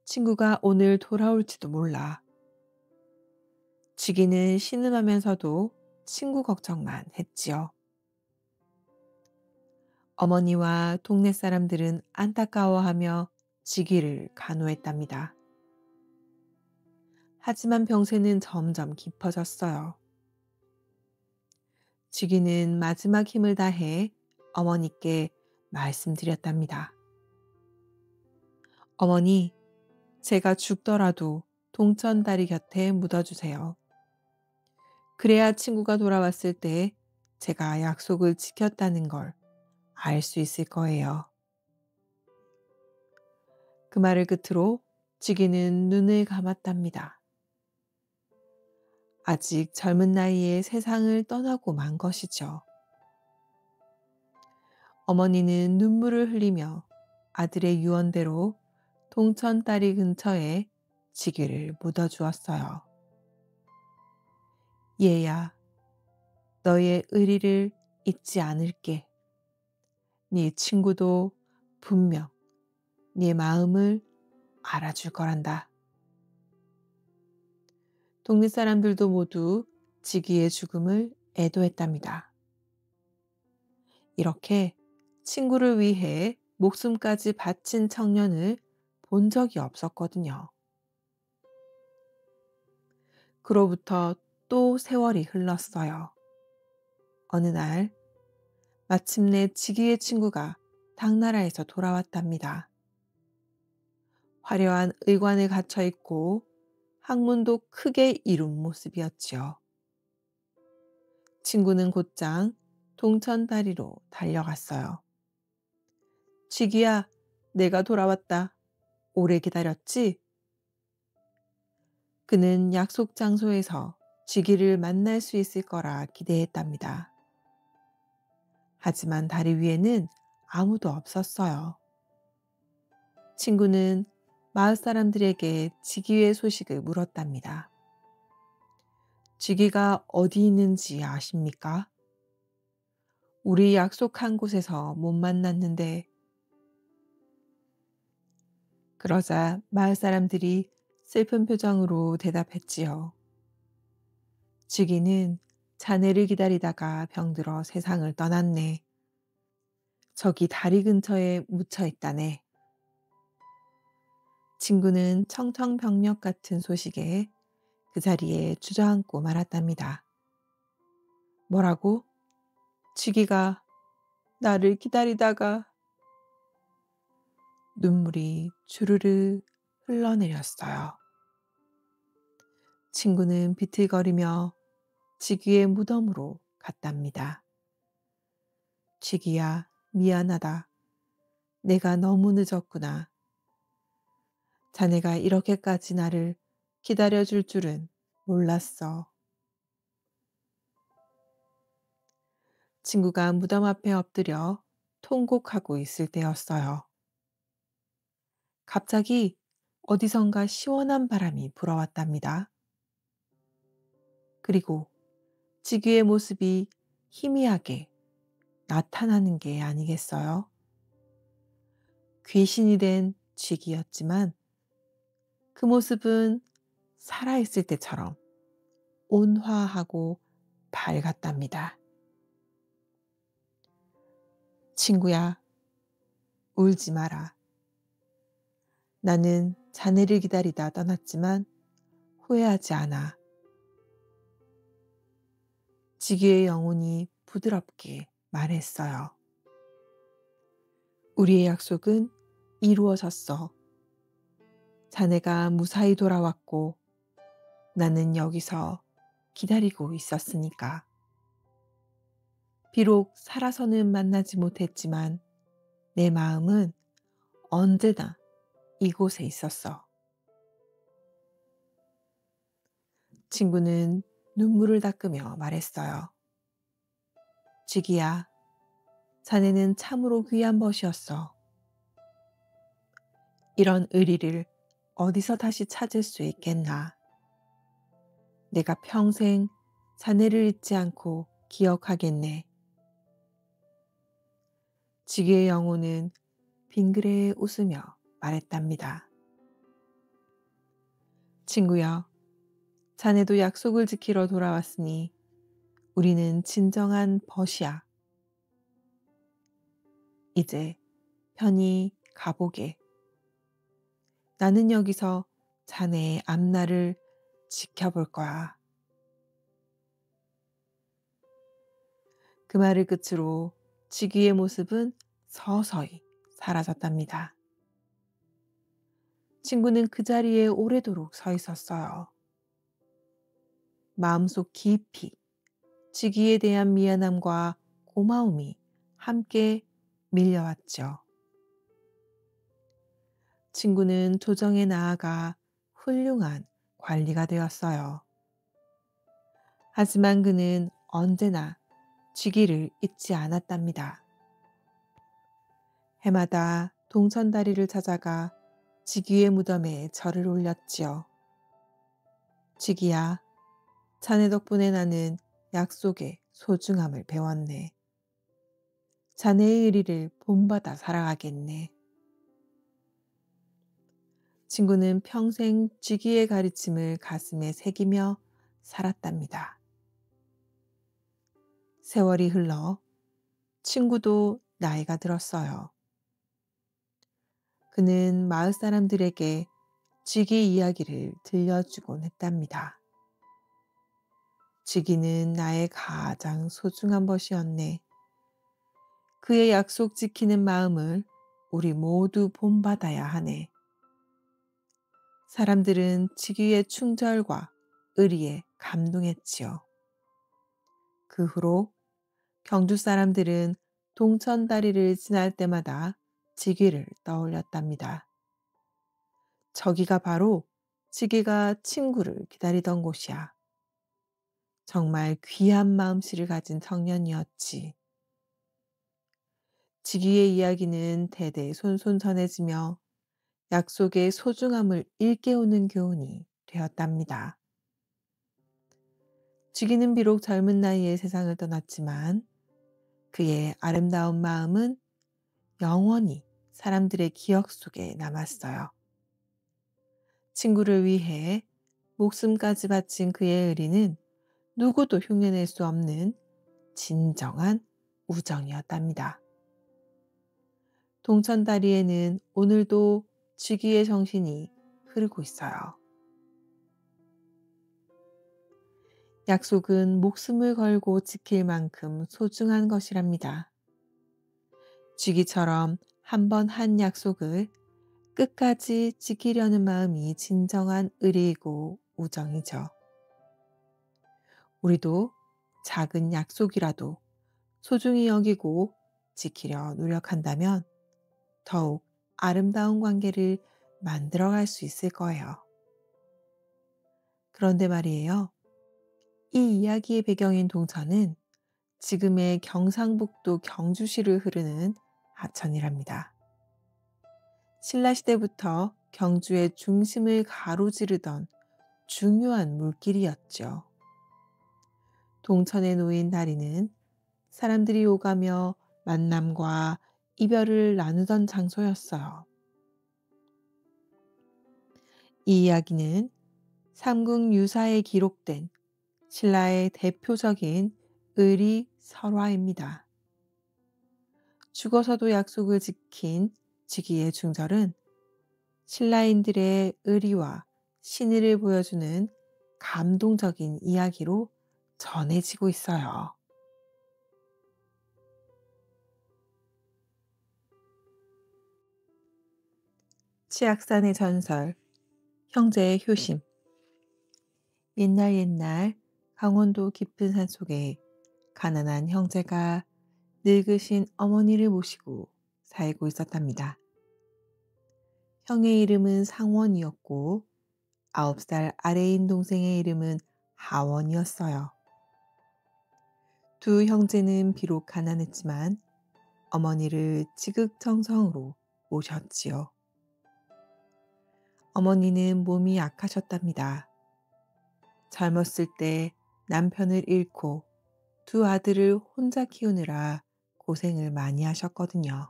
친구가 오늘 돌아올지도 몰라. 지기는 신음하면서도 친구 걱정만 했지요. 어머니와 동네 사람들은 안타까워하며 지기를 간호했답니다. 하지만 병세는 점점 깊어졌어요. 지기는 마지막 힘을 다해 어머니께 말씀드렸답니다. 어머니, 제가 죽더라도 동천다리 곁에 묻어주세요. 그래야 친구가 돌아왔을 때 제가 약속을 지켰다는 걸 알 수 있을 거예요. 그 말을 끝으로 지기는 눈을 감았답니다. 아직 젊은 나이에 세상을 떠나고 만 것이죠. 어머니는 눈물을 흘리며 아들의 유언대로 동천 다리 근처에 지기를 묻어주었어요. 얘야, 너의 의리를 잊지 않을게. 네 친구도 분명 네 마음을 알아줄 거란다. 동네 사람들도 모두 지기의 죽음을 애도했답니다. 이렇게 친구를 위해 목숨까지 바친 청년을 본 적이 없었거든요. 그로부터 또 세월이 흘렀어요. 어느 날 마침내 지기의 친구가 당나라에서 돌아왔답니다. 화려한 의관에 갇혀 있고 학문도 크게 이룬 모습이었지요. 친구는 곧장 동천다리로 달려갔어요. 지기야, 내가 돌아왔다. 오래 기다렸지? 그는 약속 장소에서 지기를 만날 수 있을 거라 기대했답니다. 하지만 다리 위에는 아무도 없었어요. 친구는 마을 사람들에게 지기의 소식을 물었답니다. 지기가 어디 있는지 아십니까? 우리 약속한 곳에서 못 만났는데. 그러자 마을 사람들이 슬픈 표정으로 대답했지요. 지기는 자네를 기다리다가 병들어 세상을 떠났네. 저기 다리 근처에 묻혀 있다네. 친구는 청천벽력 같은 소식에 그 자리에 주저앉고 말았답니다. 뭐라고? 지기가 나를 기다리다가. 눈물이 주르르 흘러내렸어요. 친구는 비틀거리며 지기의 무덤으로 갔답니다. 지기야, 미안하다. 내가 너무 늦었구나. 자네가 이렇게까지 나를 기다려줄 줄은 몰랐어. 친구가 무덤 앞에 엎드려 통곡하고 있을 때였어요. 갑자기 어디선가 시원한 바람이 불어왔답니다. 그리고 지기의 모습이 희미하게 나타나는 게 아니겠어요? 귀신이 된 쥐기였지만 그 모습은 살아있을 때처럼 온화하고 밝았답니다. 친구야, 울지 마라. 나는 자네를 기다리다 떠났지만 후회하지 않아. 지기의 영혼이 부드럽게 말했어요. 우리의 약속은 이루어졌어. 자네가 무사히 돌아왔고 나는 여기서 기다리고 있었으니까. 비록 살아서는 만나지 못했지만 내 마음은 언제나 이곳에 있었어. 친구는 눈물을 닦으며 말했어요. 지기야, 자네는 참으로 귀한 벗이었어. 이런 의리를 어디서 다시 찾을 수 있겠나. 내가 평생 자네를 잊지 않고 기억하겠네. 지기의 영혼은 빙그레 웃으며 말했답니다. 친구여, 자네도 약속을 지키러 돌아왔으니 우리는 진정한 벗이야. 이제 편히 가보게. 나는 여기서 자네의 앞날을 지켜볼 거야. 그 말을 끝으로 지기의 모습은 서서히 사라졌답니다. 친구는 그 자리에 오래도록 서 있었어요. 마음속 깊이 지기에 대한 미안함과 고마움이 함께 밀려왔죠. 친구는 조정에 나아가 훌륭한 관리가 되었어요. 하지만 그는 언제나 지기를 잊지 않았답니다. 해마다 동천다리를 찾아가 지귀의 무덤에 절을 올렸지요. 지귀야, 자네 덕분에 나는 약속의 소중함을 배웠네. 자네의 의리를 본받아 살아가겠네. 친구는 평생 쥐기의 가르침을 가슴에 새기며 살았답니다. 세월이 흘러 친구도 나이가 들었어요. 그는 마을 사람들에게 쥐기 이야기를 들려주곤 했답니다. 쥐기는 나의 가장 소중한 것이었네. 그의 약속 지키는 마음을 우리 모두 본받아야 하네. 사람들은 쥐기의 충절과 의리에 감동했지요. 그 후로 경주 사람들은 동천다리를 지날 때마다 쥐기를 떠올렸답니다. 저기가 바로 쥐기가 친구를 기다리던 곳이야. 정말 귀한 마음씨를 가진 청년이었지. 쥐기의 이야기는 대대 손손 전해지며 약속의 소중함을 일깨우는 교훈이 되었답니다. 쥐기는 비록 젊은 나이에 세상을 떠났지만 그의 아름다운 마음은 영원히 사람들의 기억 속에 남았어요. 친구를 위해 목숨까지 바친 그의 의리는 누구도 흉내낼 수 없는 진정한 우정이었답니다. 동천다리에는 오늘도 쥐기의 정신이 흐르고 있어요. 약속은 목숨을 걸고 지킬 만큼 소중한 것이랍니다. 쥐기처럼 한 번 한 약속을 끝까지 지키려는 마음이 진정한 의리이고 우정이죠. 우리도 작은 약속이라도 소중히 여기고 지키려 노력한다면 더욱 아름다운 관계를 만들어갈 수 있을 거예요. 그런데 말이에요. 이 이야기의 배경인 동천은 지금의 경상북도 경주시를 흐르는 하천이랍니다. 신라시대부터 경주의 중심을 가로지르던 중요한 물길이었죠. 동천에 놓인 다리는 사람들이 오가며 만남과 이별을 나누던 장소였어요. 이 이야기는 삼국유사에 기록된 신라의 대표적인 의리 설화입니다. 죽어서도 약속을 지킨 쥐기의 중절은 신라인들의 의리와 신의를 보여주는 감동적인 이야기로 전해지고 있어요. 치악산의 전설, 형제의 효심. 옛날 옛날 강원도 깊은 산속에 가난한 형제가 늙으신 어머니를 모시고 살고 있었답니다. 형의 이름은 상원이었고 9살 아래인 동생의 이름은 하원이었어요. 두 형제는 비록 가난했지만 어머니를 지극정성으로 모셨지요. 어머니는 몸이 약하셨답니다. 젊었을 때 남편을 잃고 두 아들을 혼자 키우느라 고생을 많이 하셨거든요.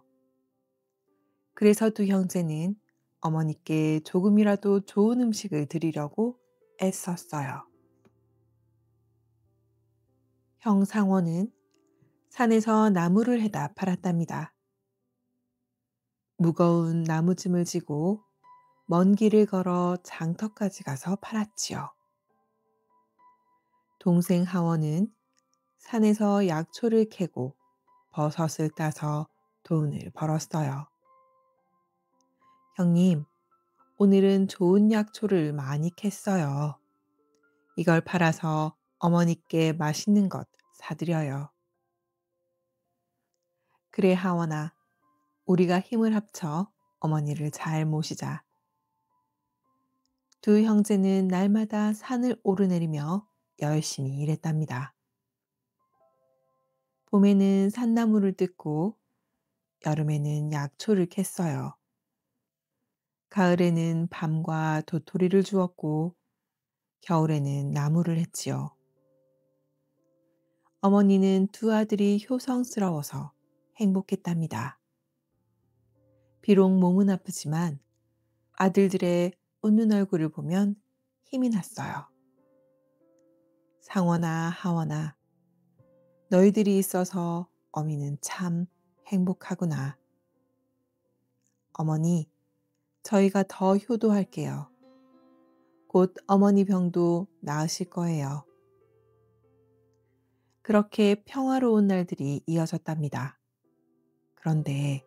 그래서 두 형제는 어머니께 조금이라도 좋은 음식을 드리려고 애썼어요. 형 상원은 산에서 나무를 해다 팔았답니다. 무거운 나무짐을 지고 먼 길을 걸어 장터까지 가서 팔았지요. 동생 하원은 산에서 약초를 캐고 버섯을 따서 돈을 벌었어요. 형님, 오늘은 좋은 약초를 많이 캤어요. 이걸 팔아서 어머니께 맛있는 것 사드려요. 그래, 하원아. 우리가 힘을 합쳐 어머니를 잘 모시자. 두 형제는 날마다 산을 오르내리며 열심히 일했답니다. 봄에는 산나무를 뜯고 여름에는 약초를 캤어요. 가을에는 밤과 도토리를 주었고 겨울에는 나무를 했지요. 어머니는 두 아들이 효성스러워서 행복했답니다. 비록 몸은 아프지만 아들들의 웃는 얼굴을 보면 힘이 났어요. 상원아, 하원아, 너희들이 있어서 어미는 참 행복하구나. 어머니, 저희가 더 효도할게요. 곧 어머니 병도 나으실 거예요. 그렇게 평화로운 날들이 이어졌답니다. 그런데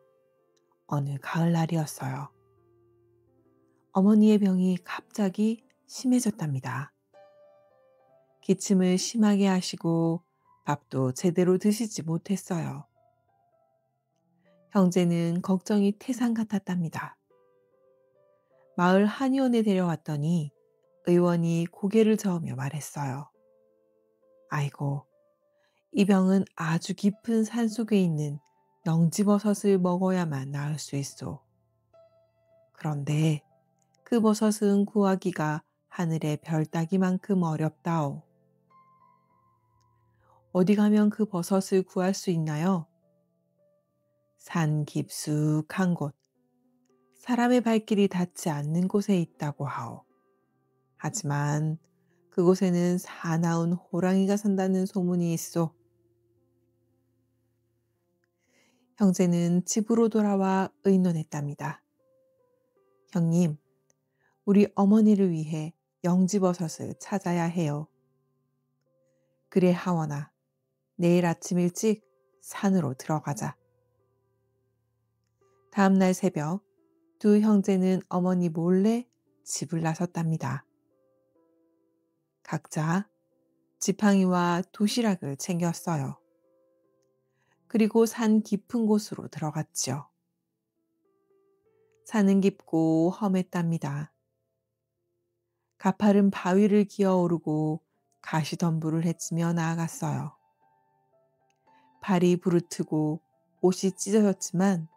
어느 가을날이었어요. 어머니의 병이 갑자기 심해졌답니다. 기침을 심하게 하시고 밥도 제대로 드시지 못했어요. 형제는 걱정이 태산 같았답니다. 마을 한의원에 데려왔더니 의원이 고개를 저으며 말했어요. 아이고, 이 병은 아주 깊은 산속에 있는 영지버섯을 먹어야만 나을 수 있어. 그런데 그 버섯은 구하기가 하늘의 별 따기만큼 어렵다오. 어디 가면 그 버섯을 구할 수 있나요? 산 깊숙한 곳, 사람의 발길이 닿지 않는 곳에 있다고 하오. 하지만 그곳에는 사나운 호랑이가 산다는 소문이 있어. 형제는 집으로 돌아와 의논했답니다. 형님, 우리 어머니를 위해 영지버섯을 찾아야 해요. 그래, 하원아. 내일 아침 일찍 산으로 들어가자. 다음 날 새벽 두 형제는 어머니 몰래 집을 나섰답니다. 각자 지팡이와 도시락을 챙겼어요. 그리고 산 깊은 곳으로 들어갔지요. 산은 깊고 험했답니다. 가파른 바위를 기어오르고 가시덤불을 헤치며 나아갔어요. 발이 부르트고 옷이 찢어졌지만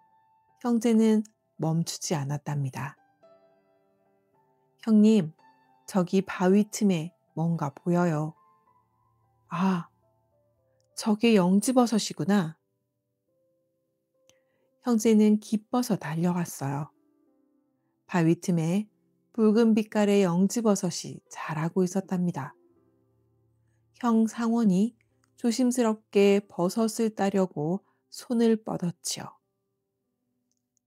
형제는 멈추지 않았답니다. 형님, 저기 바위 틈에 뭔가 보여요. 아, 저게 영지버섯이구나. 형제는 기뻐서 달려갔어요. 바위 틈에 붉은 빛깔의 영지버섯이 자라고 있었답니다. 형 상원이 조심스럽게 버섯을 따려고 손을 뻗었지요.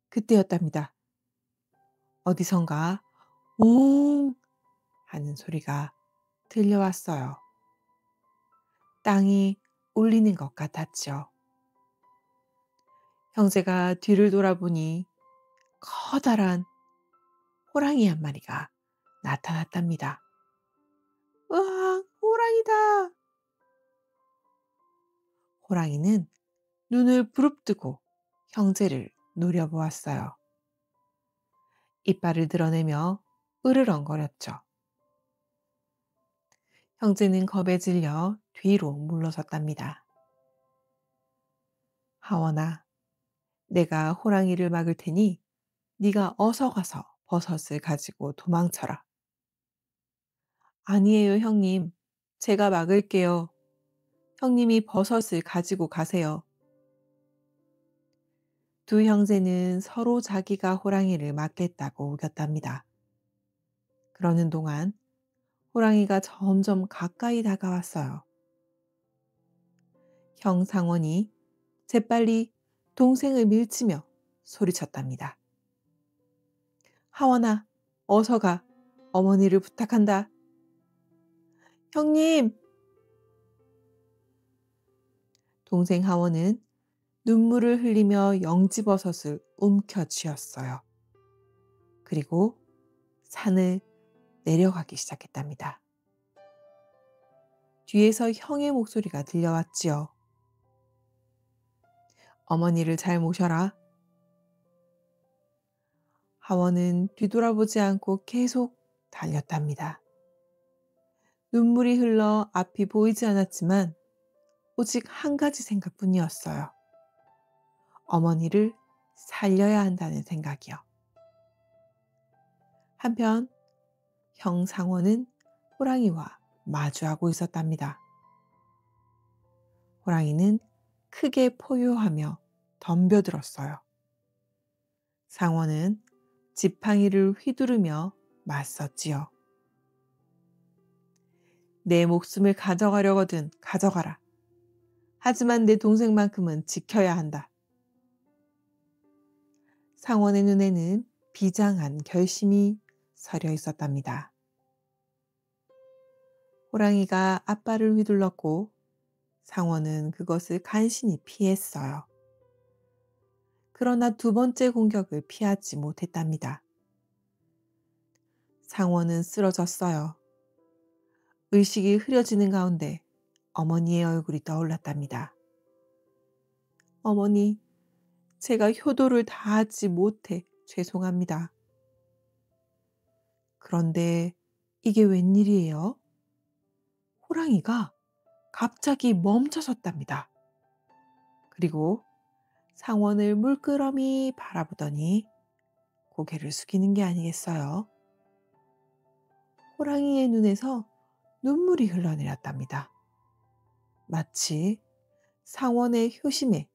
그때였답니다. 어디선가 웅 하는 소리가 들려왔어요. 땅이 울리는 것 같았죠. 형제가 뒤를 돌아보니 커다란 호랑이 한 마리가 나타났답니다. 으악, 호랑이다! 호랑이는 눈을 부릅뜨고 형제를 노려보았어요. 이빨을 드러내며 으르렁거렸죠. 형제는 겁에 질려 뒤로 물러섰답니다. 하원아, 내가 호랑이를 막을 테니 네가 어서 가서 버섯을 가지고 도망쳐라. 아니에요, 형님. 제가 막을게요. 형님이 버섯을 가지고 가세요. 두 형제는 서로 자기가 호랑이를 막겠다고 우겼답니다. 그러는 동안 호랑이가 점점 가까이 다가왔어요. 형 상원이 재빨리 동생을 밀치며 소리쳤답니다. 하원아, 어서 가. 어머니를 부탁한다. 형님! 동생 하원은 눈물을 흘리며 영지버섯을 움켜쥐었어요. 그리고 산을 내려가기 시작했답니다. 뒤에서 형의 목소리가 들려왔지요. 어머니를 잘 모셔라. 하원은 뒤돌아보지 않고 계속 달렸답니다. 눈물이 흘러 앞이 보이지 않았지만 오직 한 가지 생각뿐이었어요. 어머니를 살려야 한다는 생각이요. 한편 형 상원은 호랑이와 마주하고 있었답니다. 호랑이는 크게 포효하며 덤벼들었어요. 상원은 지팡이를 휘두르며 맞섰지요. 내 목숨을 가져가려거든 가져가라. 하지만 내 동생만큼은 지켜야 한다. 상원의 눈에는 비장한 결심이 서려 있었답니다. 호랑이가 앞발을 휘둘렀고 상원은 그것을 간신히 피했어요. 그러나 두 번째 공격을 피하지 못했답니다. 상원은 쓰러졌어요. 의식이 흐려지는 가운데 어머니의 얼굴이 떠올랐답니다. 어머니, 제가 효도를 다하지 못해 죄송합니다. 그런데 이게 웬일이에요? 호랑이가 갑자기 멈춰섰답니다. 그리고 상원을 물끄러미 바라보더니 고개를 숙이는 게 아니겠어요? 호랑이의 눈에서 눈물이 흘러내렸답니다. 마치 상원의 효심에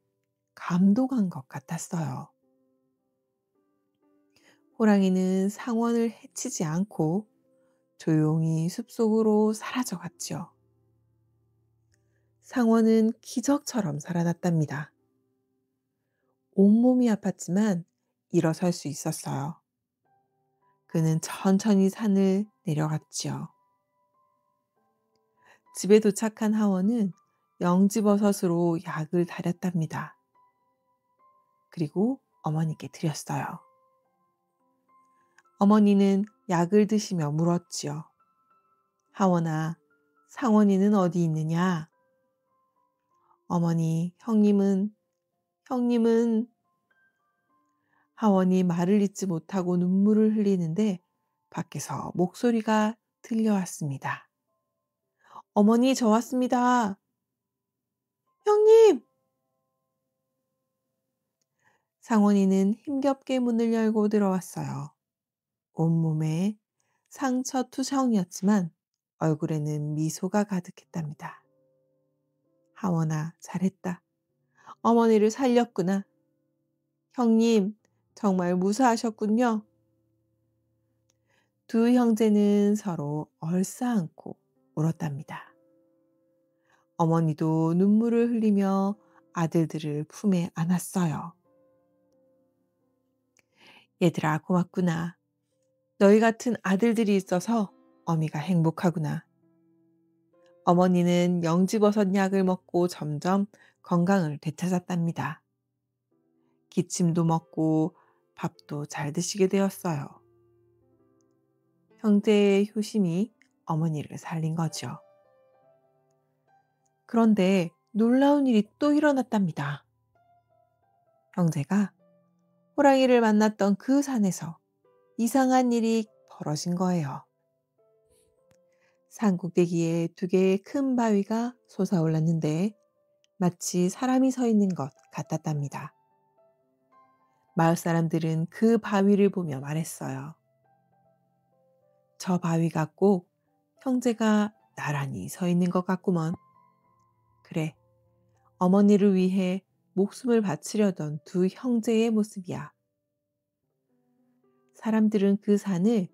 감동한 것 같았어요. 호랑이는 상원을 해치지 않고 조용히 숲속으로 사라져갔지요. 상원은 기적처럼 살아났답니다. 온몸이 아팠지만 일어설 수 있었어요. 그는 천천히 산을 내려갔지요. 집에 도착한 하원은 영지버섯으로 약을 다렸답니다. 그리고 어머니께 드렸어요. 어머니는 약을 드시며 물었지요. 하원아, 상원이는 어디 있느냐? 어머니, 형님은 하원이 말을 잇지 못하고 눈물을 흘리는데 밖에서 목소리가 들려왔습니다. 어머니, 저 왔습니다. 형님! 상원이는 힘겹게 문을 열고 들어왔어요. 온몸에 상처 투성이었지만 얼굴에는 미소가 가득했답니다. 하원아, 잘했다. 어머니를 살렸구나. 형님, 정말 무사하셨군요. 두 형제는 서로 얼싸안고 울었답니다. 어머니도 눈물을 흘리며 아들들을 품에 안았어요. 얘들아, 고맙구나. 너희 같은 아들들이 있어서 어미가 행복하구나. 어머니는 영지버섯 약을 먹고 점점 건강을 되찾았답니다. 기침도 먹고 밥도 잘 드시게 되었어요. 형제의 효심이 어머니를 살린 거죠. 그런데 놀라운 일이 또 일어났답니다. 형제가 호랑이를 만났던 그 산에서 이상한 일이 벌어진 거예요. 산꼭대기에 두 개의 큰 바위가 솟아올랐는데 마치 사람이 서 있는 것 같았답니다. 마을 사람들은 그 바위를 보며 말했어요. 저 바위가 꼭 형제가 나란히 서 있는 것 같구먼. 그래, 어머니를 위해 목숨을 바치려던 두 형제의 모습이야. 사람들은 그 산을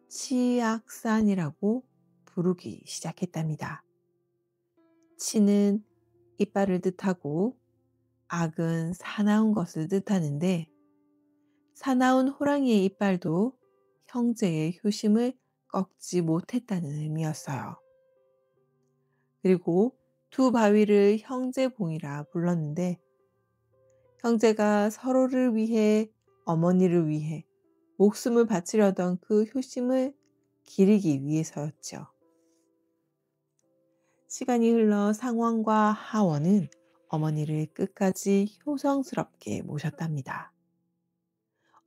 치악산이라고 부르기 시작했답니다. 치는 이빨을 뜻하고 악은 사나운 것을 뜻하는데 사나운 호랑이의 이빨도 형제의 효심을 꺾지 못했다는 의미였어요. 그리고 두 바위를 형제봉이라 불렀는데 형제가 서로를 위해 어머니를 위해 목숨을 바치려던 그 효심을 기리기 위해서였죠. 시간이 흘러 상원과 하원은 어머니를 끝까지 효성스럽게 모셨답니다.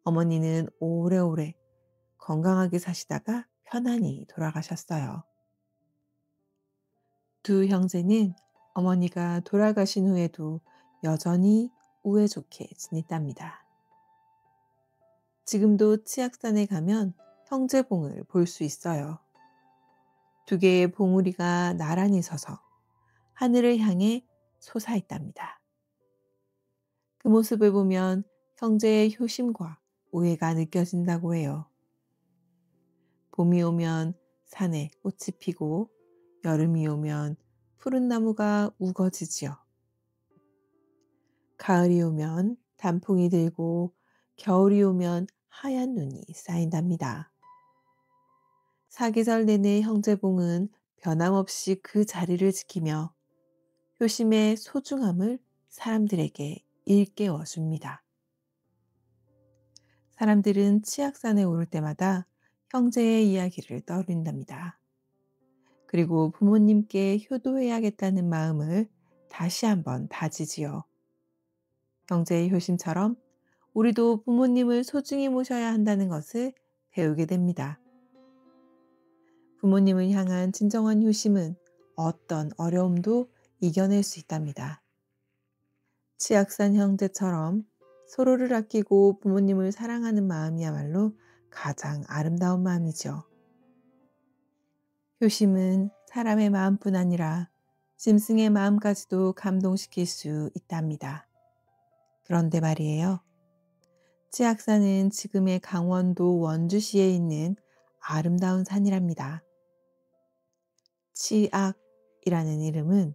어머니는 오래오래 건강하게 사시다가 편안히 돌아가셨어요. 두 형제는 어머니가 돌아가신 후에도 여전히 우애 좋게 지냈답니다. 지금도 치악산에 가면 형제봉을 볼 수 있어요. 두 개의 봉우리가 나란히 서서 하늘을 향해 솟아있답니다. 그 모습을 보면 형제의 효심과 우애가 느껴진다고 해요. 봄이 오면 산에 꽃이 피고 여름이 오면 푸른 나무가 우거지지요. 가을이 오면 단풍이 들고 겨울이 오면 하얀 눈이 쌓인답니다. 사계절 내내 형제봉은 변함없이 그 자리를 지키며 효심의 소중함을 사람들에게 일깨워 줍니다. 사람들은 치악산에 오를 때마다 형제의 이야기를 떠올린답니다. 그리고 부모님께 효도해야겠다는 마음을 다시 한번 다지지요. 형제의 효심처럼 우리도 부모님을 소중히 모셔야 한다는 것을 배우게 됩니다. 부모님을 향한 진정한 효심은 어떤 어려움도 이겨낼 수 있답니다. 치악산 형제처럼 서로를 아끼고 부모님을 사랑하는 마음이야말로 가장 아름다운 마음이죠. 효심은 사람의 마음뿐 아니라 짐승의 마음까지도 감동시킬 수 있답니다. 그런데 말이에요. 치악산은 지금의 강원도 원주시에 있는 아름다운 산이랍니다. 치악이라는 이름은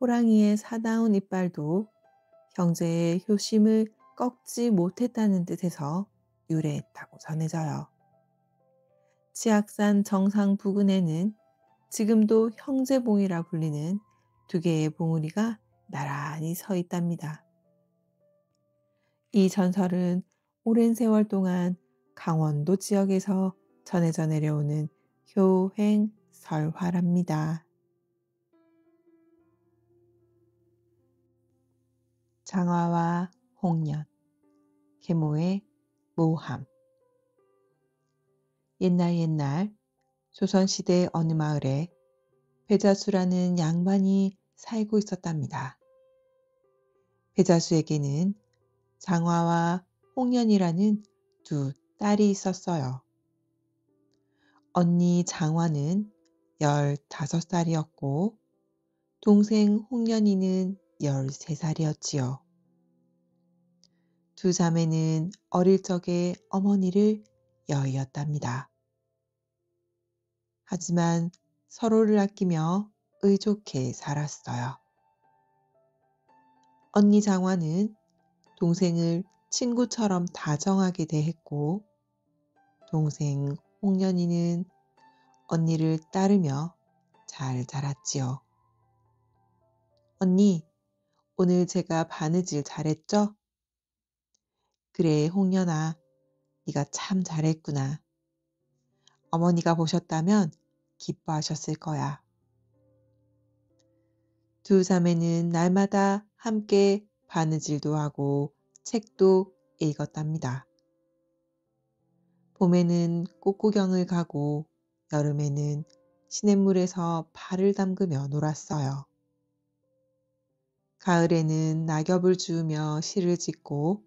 호랑이의 사나운 이빨도 형제의 효심을 꺾지 못했다는 뜻에서 유래했다고 전해져요. 치악산 정상 부근에는 지금도 형제봉이라 불리는 두 개의 봉우리가 나란히 서 있답니다. 이 전설은 오랜 세월 동안 강원도 지역에서 전해져 내려오는 효행설화랍니다. 장화와 홍련, 계모의 모함. 옛날 조선시대 어느 마을에 배자수라는 양반이 살고 있었답니다. 배자수에게는 장화와 홍련이라는 두 딸이 있었어요. 언니 장화는 15살이었고 동생 홍련이는 13살이었지요. 두 자매는 어릴 적에 어머니를 여의었답니다. 하지만 서로를 아끼며 의좋게 살았어요. 언니 장화는 동생을 친구처럼 다정하게 대했고 동생 홍련이는 언니를 따르며 잘 자랐지요. 언니, 오늘 제가 바느질 잘했죠? 그래, 홍련아, 네가 참 잘했구나. 어머니가 보셨다면 기뻐하셨을 거야. 두 자매는 날마다 함께 바느질도 하고 책도 읽었답니다. 봄에는 꽃구경을 가고 여름에는 시냇물에서 발을 담그며 놀았어요. 가을에는 낙엽을 주우며 시를 짓고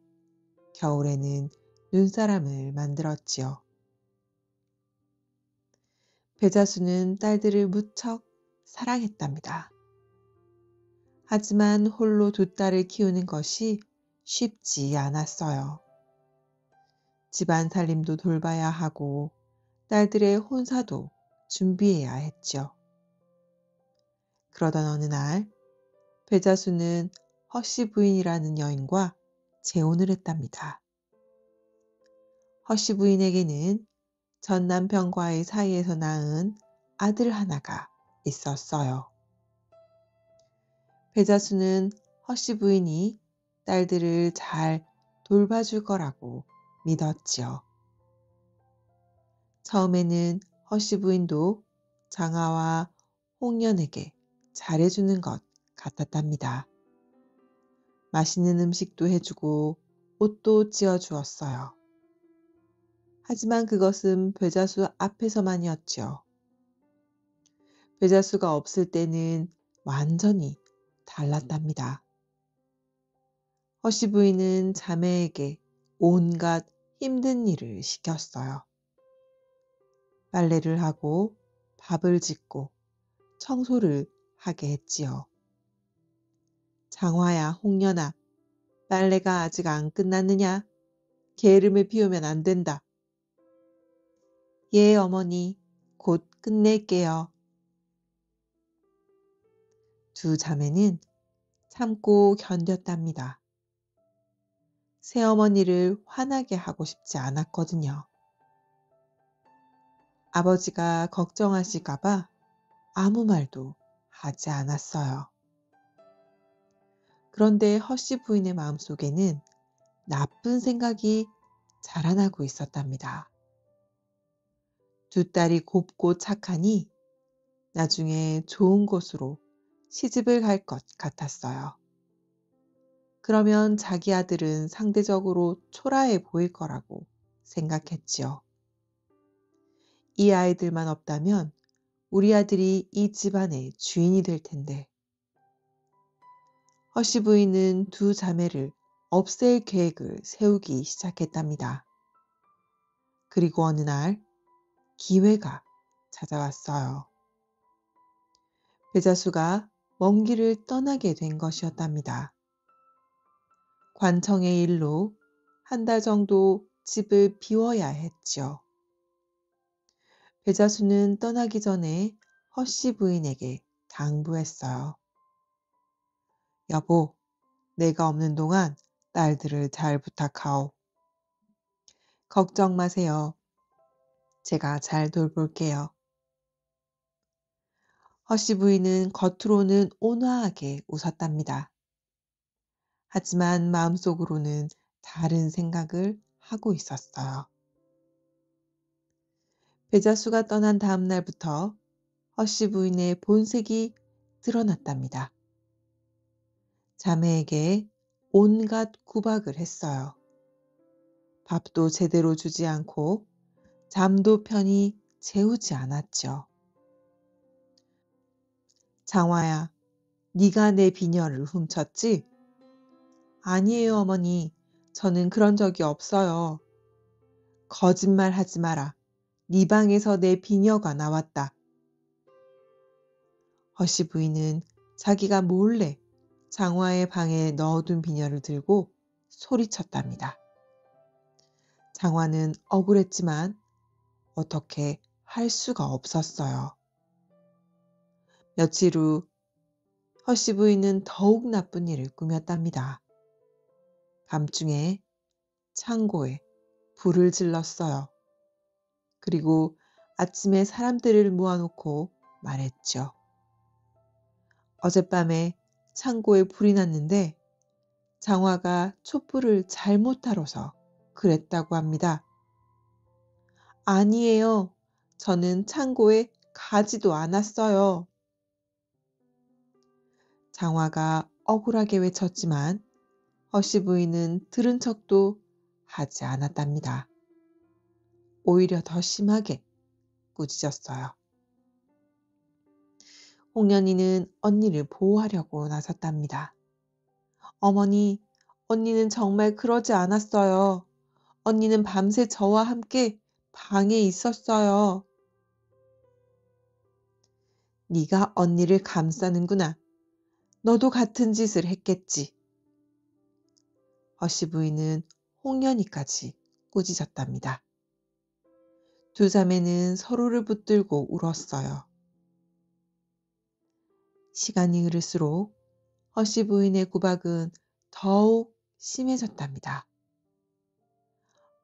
겨울에는 눈사람을 만들었지요. 배자수는 딸들을 무척 사랑했답니다. 하지만 홀로 두 딸을 키우는 것이 쉽지 않았어요. 집안 살림도 돌봐야 하고 딸들의 혼사도 준비해야 했죠. 그러던 어느 날 배자수는 허씨 부인이라는 여인과 재혼을 했답니다. 허씨 부인에게는 전 남편과의 사이에서 낳은 아들 하나가 있었어요. 배자수는 허씨 부인이 딸들을 잘 돌봐줄 거라고 믿었지요. 처음에는 허씨 부인도 장하와 홍련에게 잘해주는 것 같았답니다. 맛있는 음식도 해주고 옷도 지어주었어요. 하지만 그것은 배자수 앞에서만이었지요. 배자수가 없을 때는 완전히 달랐답니다. 허씨 부인은 자매에게 온갖 힘든 일을 시켰어요. 빨래를 하고 밥을 짓고 청소를 하게 했지요. 장화야, 홍련아, 빨래가 아직 안 끝났느냐? 게으름을 피우면 안 된다. 예, 어머니, 곧 끝낼게요. 두 자매는 참고 견뎠답니다. 새어머니를 화나게 하고 싶지 않았거든요. 아버지가 걱정하실까봐 아무 말도 하지 않았어요. 그런데 허씨 부인의 마음속에는 나쁜 생각이 자라나고 있었답니다. 두 딸이 곱고 착하니 나중에 좋은 곳으로 시집을 갈 것 같았어요. 그러면 자기 아들은 상대적으로 초라해 보일 거라고 생각했지요. 이 아이들만 없다면 우리 아들이 이 집안의 주인이 될 텐데. 허씨 부인은 두 자매를 없앨 계획을 세우기 시작했답니다. 그리고 어느 날 기회가 찾아왔어요. 배자수가 먼 길을 떠나게 된 것이었답니다. 관청의 일로 한 달 정도 집을 비워야 했지요. 배자수는 떠나기 전에 허씨 부인에게 당부했어요. 여보, 내가 없는 동안 딸들을 잘 부탁하오. 걱정 마세요. 제가 잘 돌볼게요. 허씨 부인은 겉으로는 온화하게 웃었답니다. 하지만 마음속으로는 다른 생각을 하고 있었어요. 배자수가 떠난 다음 날부터 허씨 부인의 본색이 드러났답니다. 자매에게 온갖 구박을 했어요. 밥도 제대로 주지 않고 잠도 편히 재우지 않았죠. 장화야, 네가 내 비녀를 훔쳤지? 아니에요, 어머니. 저는 그런 적이 없어요. 거짓말 하지 마라. 네 방에서 내 비녀가 나왔다. 허씨 부인은 자기가 몰래 장화의 방에 넣어둔 비녀를 들고 소리쳤답니다. 장화는 억울했지만 어떻게 할 수가 없었어요. 며칠 후 허씨 부인은 더욱 나쁜 일을 꾸몄답니다. 밤중에 창고에 불을 질렀어요. 그리고 아침에 사람들을 모아놓고 말했죠. 어젯밤에 창고에 불이 났는데 장화가 촛불을 잘못 다뤄서 그랬다고 합니다. 아니에요. 저는 창고에 가지도 않았어요. 장화가 억울하게 외쳤지만 허씨 부인은 들은 척도 하지 않았답니다. 오히려 더 심하게 꾸짖었어요. 홍련이는 언니를 보호하려고 나섰답니다. 어머니, 언니는 정말 그러지 않았어요. 언니는 밤새 저와 함께 방에 있었어요. 네가 언니를 감싸는구나. 너도 같은 짓을 했겠지. 허씨 부인은 홍련이까지 꾸짖었답니다. 두 자매는 서로를 붙들고 울었어요. 시간이 흐를수록 허씨 부인의 구박은 더욱 심해졌답니다.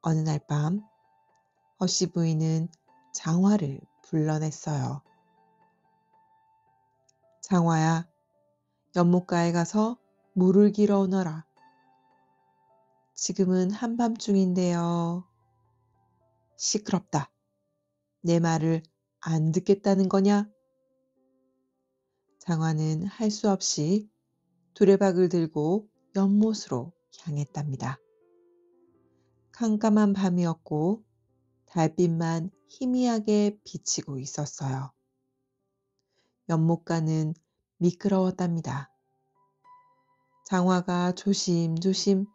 어느 날 밤 허씨 부인은 장화를 불러냈어요. 장화야, 연못가에 가서 물을 길어 오너라. 지금은 한밤중인데요. 시끄럽다. 내 말을 안 듣겠다는 거냐? 장화는 할 수 없이 두레박을 들고 연못으로 향했답니다. 캄캄한 밤이었고 달빛만 희미하게 비치고 있었어요. 연못가는 미끄러웠답니다. 장화가 조심조심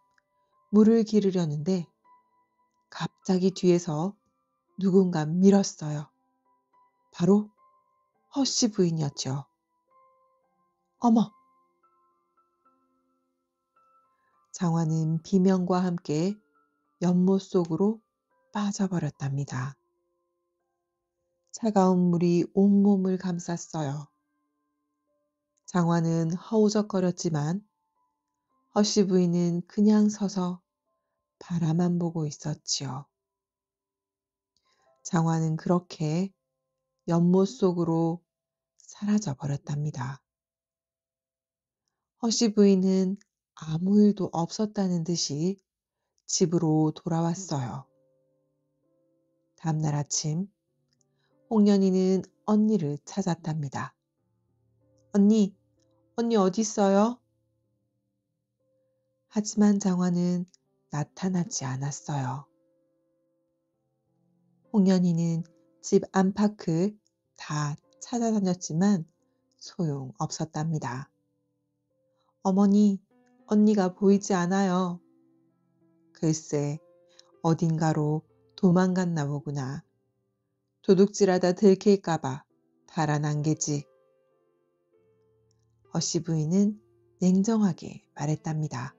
물을 기르려는데 갑자기 뒤에서 누군가 밀었어요. 바로 허씨 부인이었죠. 어머! 장화는 비명과 함께 연못 속으로 빠져버렸답니다. 차가운 물이 온몸을 감쌌어요. 장화는 허우적거렸지만 허씨 부인은 그냥 서서 바라만 보고 있었지요. 장화는 그렇게 연못 속으로 사라져 버렸답니다. 허씨 부인은 아무 일도 없었다는 듯이 집으로 돌아왔어요. 다음날 아침 홍련이는 언니를 찾았답니다. 언니, 언니 어디 있어요? 하지만 장화는 나타나지 않았어요. 홍련이는 집 안팎을 다 찾아다녔지만 소용없었답니다. 어머니, 언니가 보이지 않아요. 글쎄, 어딘가로 도망갔나 보구나. 도둑질하다 들킬까봐 달아난 게지. 허씨 부인은 냉정하게 말했답니다.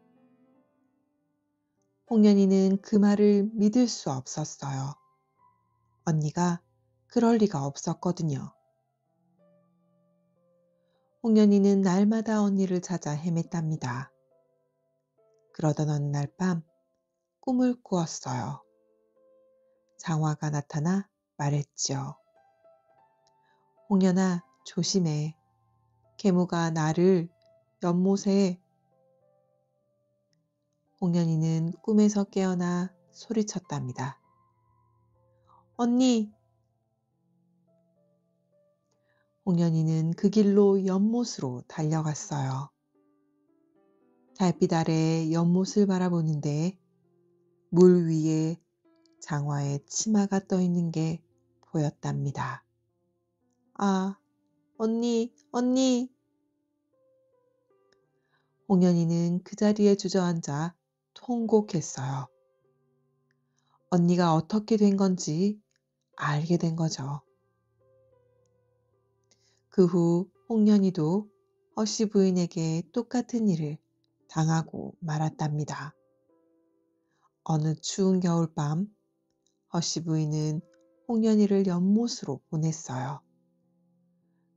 홍련이는 그 말을 믿을 수 없었어요. 언니가 그럴 리가 없었거든요. 홍련이는 날마다 언니를 찾아 헤맸답니다. 그러던 어느 날 밤 꿈을 꾸었어요. 장화가 나타나 말했죠. 홍련아, 조심해. 계무가 나를 연못에. 홍련이는 꿈에서 깨어나 소리쳤답니다. 언니! 홍련이는 그 길로 연못으로 달려갔어요. 달빛 아래 연못을 바라보는데 물 위에 장화의 치마가 떠 있는 게 보였답니다. 아, 언니, 언니! 홍련이는 그 자리에 주저앉아 통곡했어요. 언니가 어떻게 된 건지 알게 된 거죠. 그 후 홍련이도 허씨 부인에게 똑같은 일을 당하고 말았답니다. 어느 추운 겨울밤 허씨 부인은 홍련이를 연못으로 보냈어요.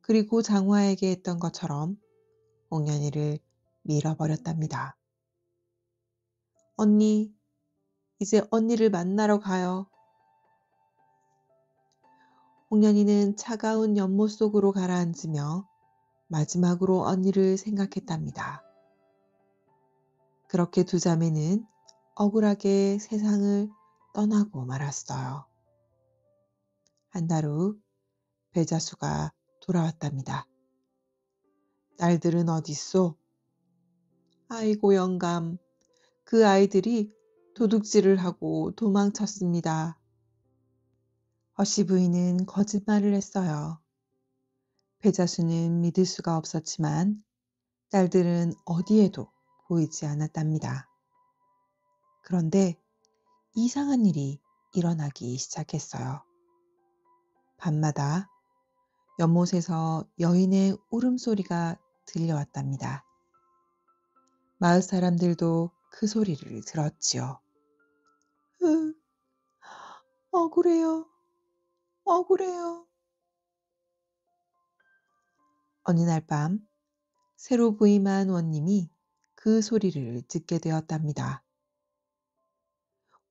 그리고 장화에게 했던 것처럼 홍련이를 밀어버렸답니다. 언니, 이제 언니를 만나러 가요. 홍련이는 차가운 연못 속으로 가라앉으며 마지막으로 언니를 생각했답니다. 그렇게 두 자매는 억울하게 세상을 떠나고 말았어요. 한 달 후 배자수가 돌아왔답니다. 딸들은 어딨소? 아이고 영감, 그 아이들이 도둑질을 하고 도망쳤습니다. 허씨 부인은 거짓말을 했어요. 배자수는 믿을 수가 없었지만 딸들은 어디에도 보이지 않았답니다. 그런데 이상한 일이 일어나기 시작했어요. 밤마다 연못에서 여인의 울음소리가 들려왔답니다. 마을 사람들도 그 소리를 들었지요. 으, 억울해요. 억울해요. 어느 날 밤 새로 부임한 원님이 그 소리를 듣게 되었답니다.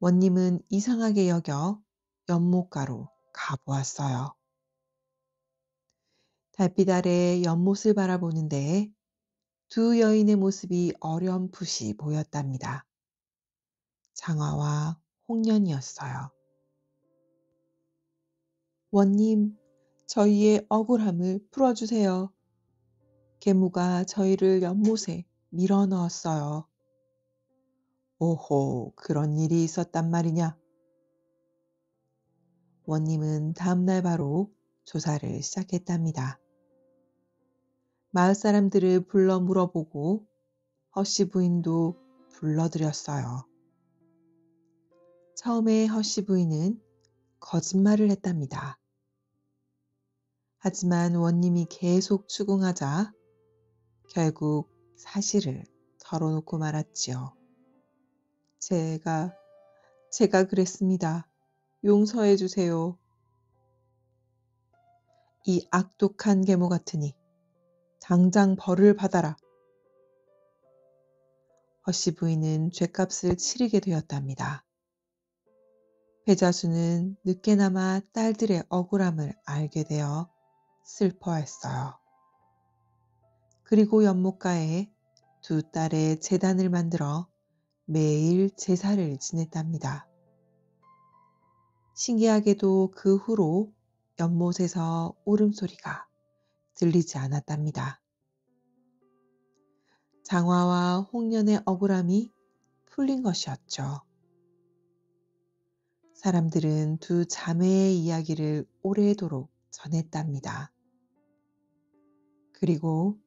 원님은 이상하게 여겨 연못가로 가보았어요. 달빛 아래 연못을 바라보는데 두 여인의 모습이 어렴풋이 보였답니다. 장화와 홍련이었어요. 원님, 저희의 억울함을 풀어주세요. 계무가 저희를 연못에 밀어 넣었어요. 오호, 그런 일이 있었단 말이냐? 원님은 다음날 바로 조사를 시작했답니다. 마을 사람들을 불러 물어보고 허씨 부인도 불러들였어요. 처음에 허씨 부인은 거짓말을 했답니다. 하지만 원님이 계속 추궁하자 결국 사실을 털어놓고 말았지요. 제가 그랬습니다. 용서해 주세요. 이 악독한 계모 같으니 당장 벌을 받아라. 허씨 부인은 죗값을 치르게 되었답니다. 배자수는 늦게나마 딸들의 억울함을 알게 되어 슬퍼했어요. 그리고 연못가에 두 딸의 제단을 만들어 매일 제사를 지냈답니다. 신기하게도 그 후로 연못에서 울음소리가 들리지 않았답니다. 장화와 홍련의 억울함이 풀린 것이었죠. 사람들은 두 자매의 이야기를 오래도록 전했답니다. 그리고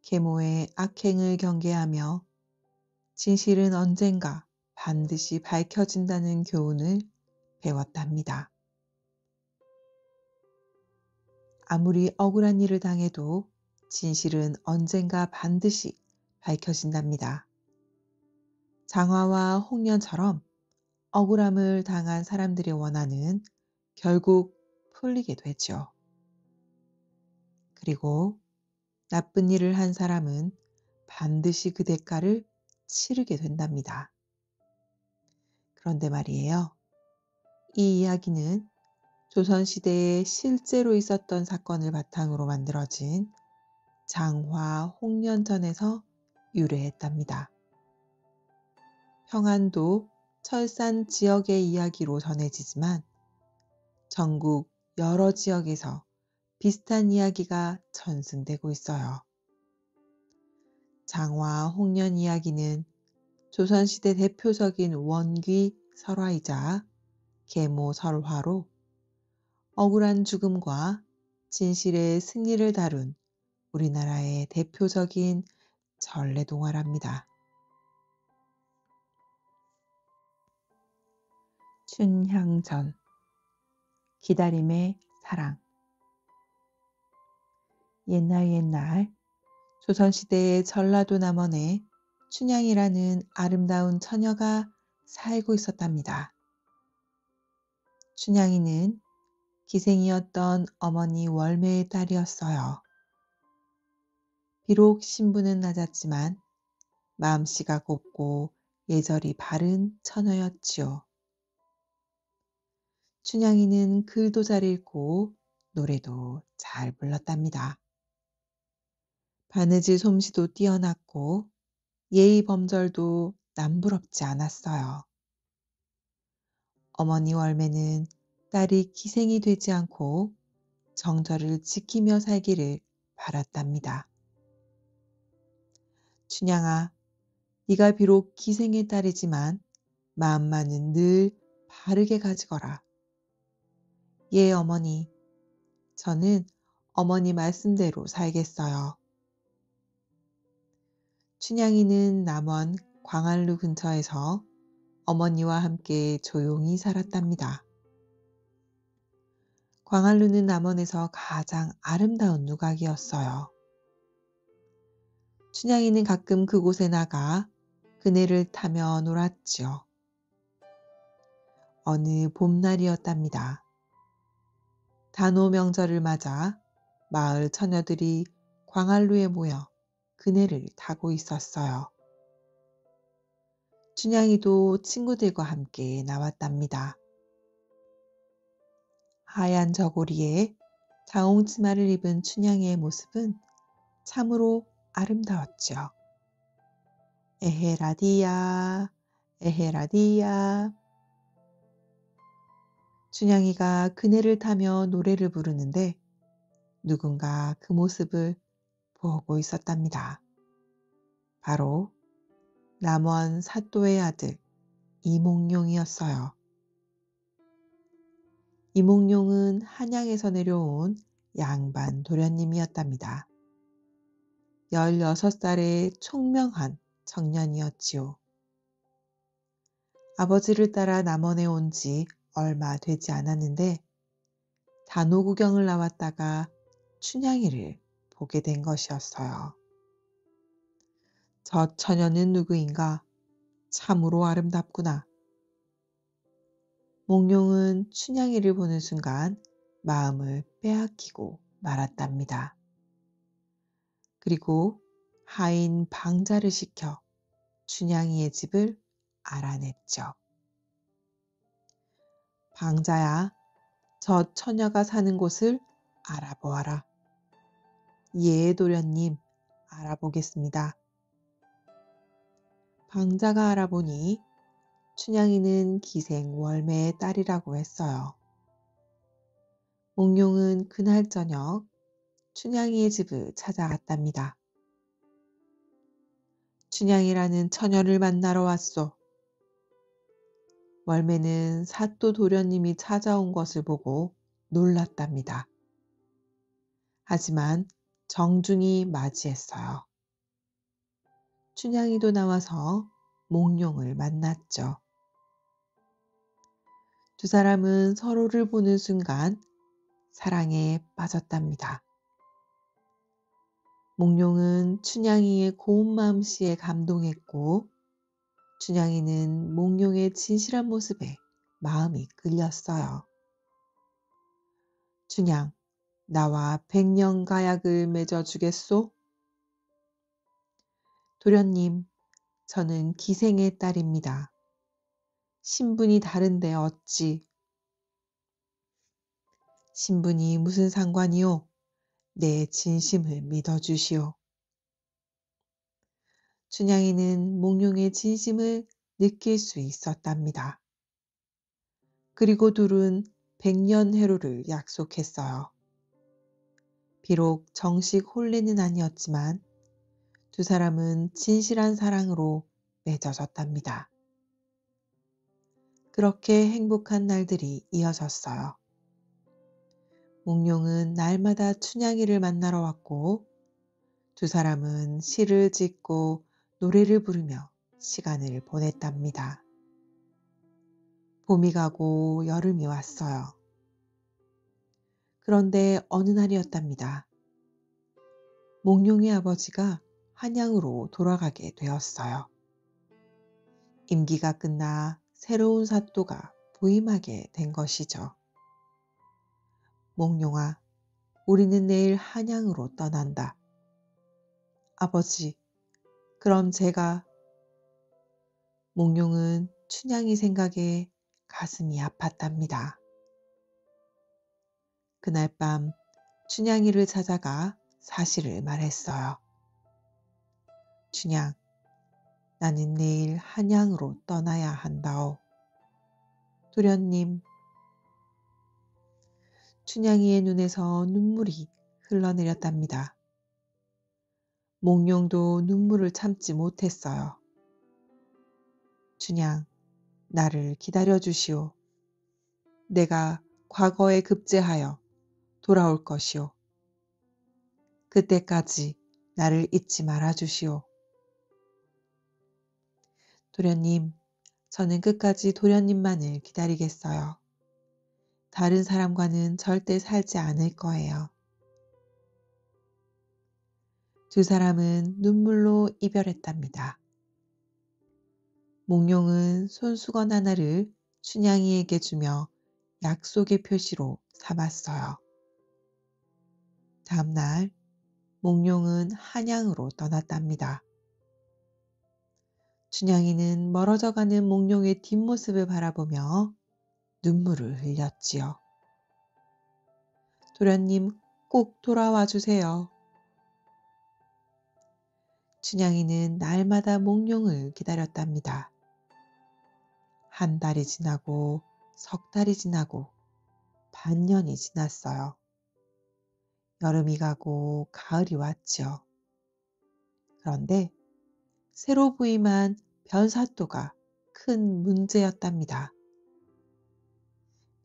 계모의 악행을 경계하며 진실은 언젠가 반드시 밝혀진다는 교훈을 배웠답니다. 아무리 억울한 일을 당해도 진실은 언젠가 반드시 밝혀진답니다. 장화와 홍련처럼 억울함을 당한 사람들의 원한은 결국 풀리게 되죠. 그리고 나쁜 일을 한 사람은 반드시 그 대가를 치르게 된답니다. 그런데 말이에요. 이 이야기는 조선시대에 실제로 있었던 사건을 바탕으로 만들어진 장화 홍련전에서 유래했답니다. 평안도 철산 지역의 이야기로 전해지지만 전국 여러 지역에서 비슷한 이야기가 전승되고 있어요. 장화 홍련 이야기는 조선시대 대표적인 원귀 설화이자 계모 설화로 억울한 죽음과 진실의 승리를 다룬 우리나라의 대표적인 전래동화랍니다. 춘향전 기다림의 사랑. 옛날 조선시대의 전라도 남원에 춘향이라는 아름다운 처녀가 살고 있었답니다. 춘향이는 기생이었던 어머니 월매의 딸이었어요. 비록 신분은 낮았지만 마음씨가 곱고 예절이 바른 처녀였지요. 춘향이는 글도 잘 읽고 노래도 잘 불렀답니다. 바느질 솜씨도 뛰어났고 예의 범절도 남부럽지 않았어요. 어머니 월매는 딸이 기생이 되지 않고 정절을 지키며 살기를 바랐답니다. 춘향아, 네가 비록 기생의 딸이지만 마음만은 늘 바르게 가지거라. 예, 어머니. 저는 어머니 말씀대로 살겠어요. 춘향이는 남원 광안루 근처에서 어머니와 함께 조용히 살았답니다. 광안루는 남원에서 가장 아름다운 누각이었어요. 춘향이는 가끔 그곳에 나가 그네를 타며 놀았지요. 어느 봄날이었답니다. 단오 명절을 맞아 마을 처녀들이 광안루에 모여 그네를 타고 있었어요. 춘향이도 친구들과 함께 나왔답니다. 하얀 저고리에 자홍치마를 입은 춘향이의 모습은 참으로 아름다웠죠. 에헤라디야, 에헤라디야. 춘향이가 그네를 타며 노래를 부르는데 누군가 그 모습을 보고 있었답니다. 바로 남원 사또의 아들 이몽룡이었어요. 이몽룡은 한양에서 내려온 양반 도련님이었답니다. 16살의 총명한 청년이었지요. 아버지를 따라 남원에 온 지 얼마 되지 않았는데 단오 구경을 나왔다가 춘향이를 보게 된 것이었어요. 저 처녀는 누구인가? 참으로 아름답구나. 몽룡은 춘향이를 보는 순간 마음을 빼앗기고 말았답니다. 그리고 하인 방자를 시켜 춘향이의 집을 알아냈죠. 방자야, 저 처녀가 사는 곳을 알아보아라. 예, 도련님, 알아보겠습니다. 방자가 알아보니 춘향이는 기생 월매의 딸이라고 했어요. 몽룡은 그날 저녁 춘향이의 집을 찾아갔답니다. 춘향이라는 처녀를 만나러 왔소. 월매는 사또 도련님이 찾아온 것을 보고 놀랐답니다. 하지만 정중히 맞이했어요. 춘향이도 나와서 몽룡을 만났죠. 두 사람은 서로를 보는 순간 사랑에 빠졌답니다. 몽룡은 춘향이의 고운 마음씨에 감동했고 춘향이는 몽룡의 진실한 모습에 마음이 끌렸어요. 춘향, 나와 백년 가약을 맺어주겠소? 도련님, 저는 기생의 딸입니다. 신분이 다른데 어찌? 신분이 무슨 상관이오? 내 진심을 믿어주시오. 춘향이는 몽룡의 진심을 느낄 수 있었답니다. 그리고 둘은 백년해로를 약속했어요. 비록 정식 혼례는 아니었지만 두 사람은 진실한 사랑으로 맺어졌답니다. 그렇게 행복한 날들이 이어졌어요. 몽룡은 날마다 춘향이를 만나러 왔고 두 사람은 시를 짓고 노래를 부르며 시간을 보냈답니다. 봄이 가고 여름이 왔어요. 그런데 어느 날이었답니다. 몽룡의 아버지가 한양으로 돌아가게 되었어요. 임기가 끝나 새로운 사또가 부임하게 된 것이죠. 몽룡아, 우리는 내일 한양으로 떠난다. 아버지, 그럼 제가... 몽룡은 춘향이 생각에 가슴이 아팠답니다. 그날 밤 춘향이를 찾아가 사실을 말했어요. 춘향, 나는 내일 한양으로 떠나야 한다오. 도련님, 춘향이의 눈에서 눈물이 흘러내렸답니다. 몽룡도 눈물을 참지 못했어요. 춘향, 나를 기다려 주시오. 내가 과거에 급제하여 돌아올 것이오. 그때까지 나를 잊지 말아 주시오. 도련님, 저는 끝까지 도련님만을 기다리겠어요. 다른 사람과는 절대 살지 않을 거예요. 두 사람은 눈물로 이별했답니다. 몽룡은 손수건 하나를 춘향이에게 주며 약속의 표시로 삼았어요. 다음 날 몽룡은 한양으로 떠났답니다. 춘향이는 멀어져 가는 몽룡의 뒷모습을 바라보며 눈물을 흘렸지요. 도련님, 꼭 돌아와 주세요. 춘향이는 날마다 몽룡을 기다렸답니다. 한 달이 지나고 석 달이 지나고 반년이 지났어요. 여름이 가고 가을이 왔죠. 그런데 새로 부임한 변사또가 큰 문제였답니다.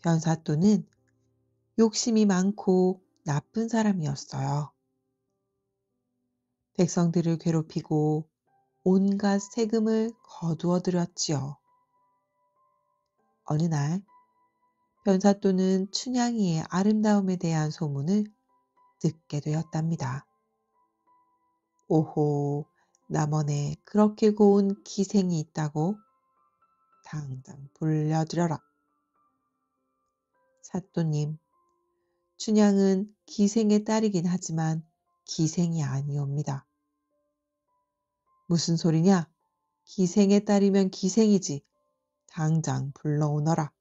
변사또는 욕심이 많고 나쁜 사람이었어요. 백성들을 괴롭히고 온갖 세금을 거두어 들였지요. 어느 날 변사또는 춘향이의 아름다움에 대한 소문을 듣게 되었답니다. 오호, 남원에 그렇게 고운 기생이 있다고? 당장 불려들여라. 사또님, 춘향은 기생의 딸이긴 하지만 기생이 아니옵니다. 무슨 소리냐? 기생의 딸이면 기생이지. 당장 불러오너라.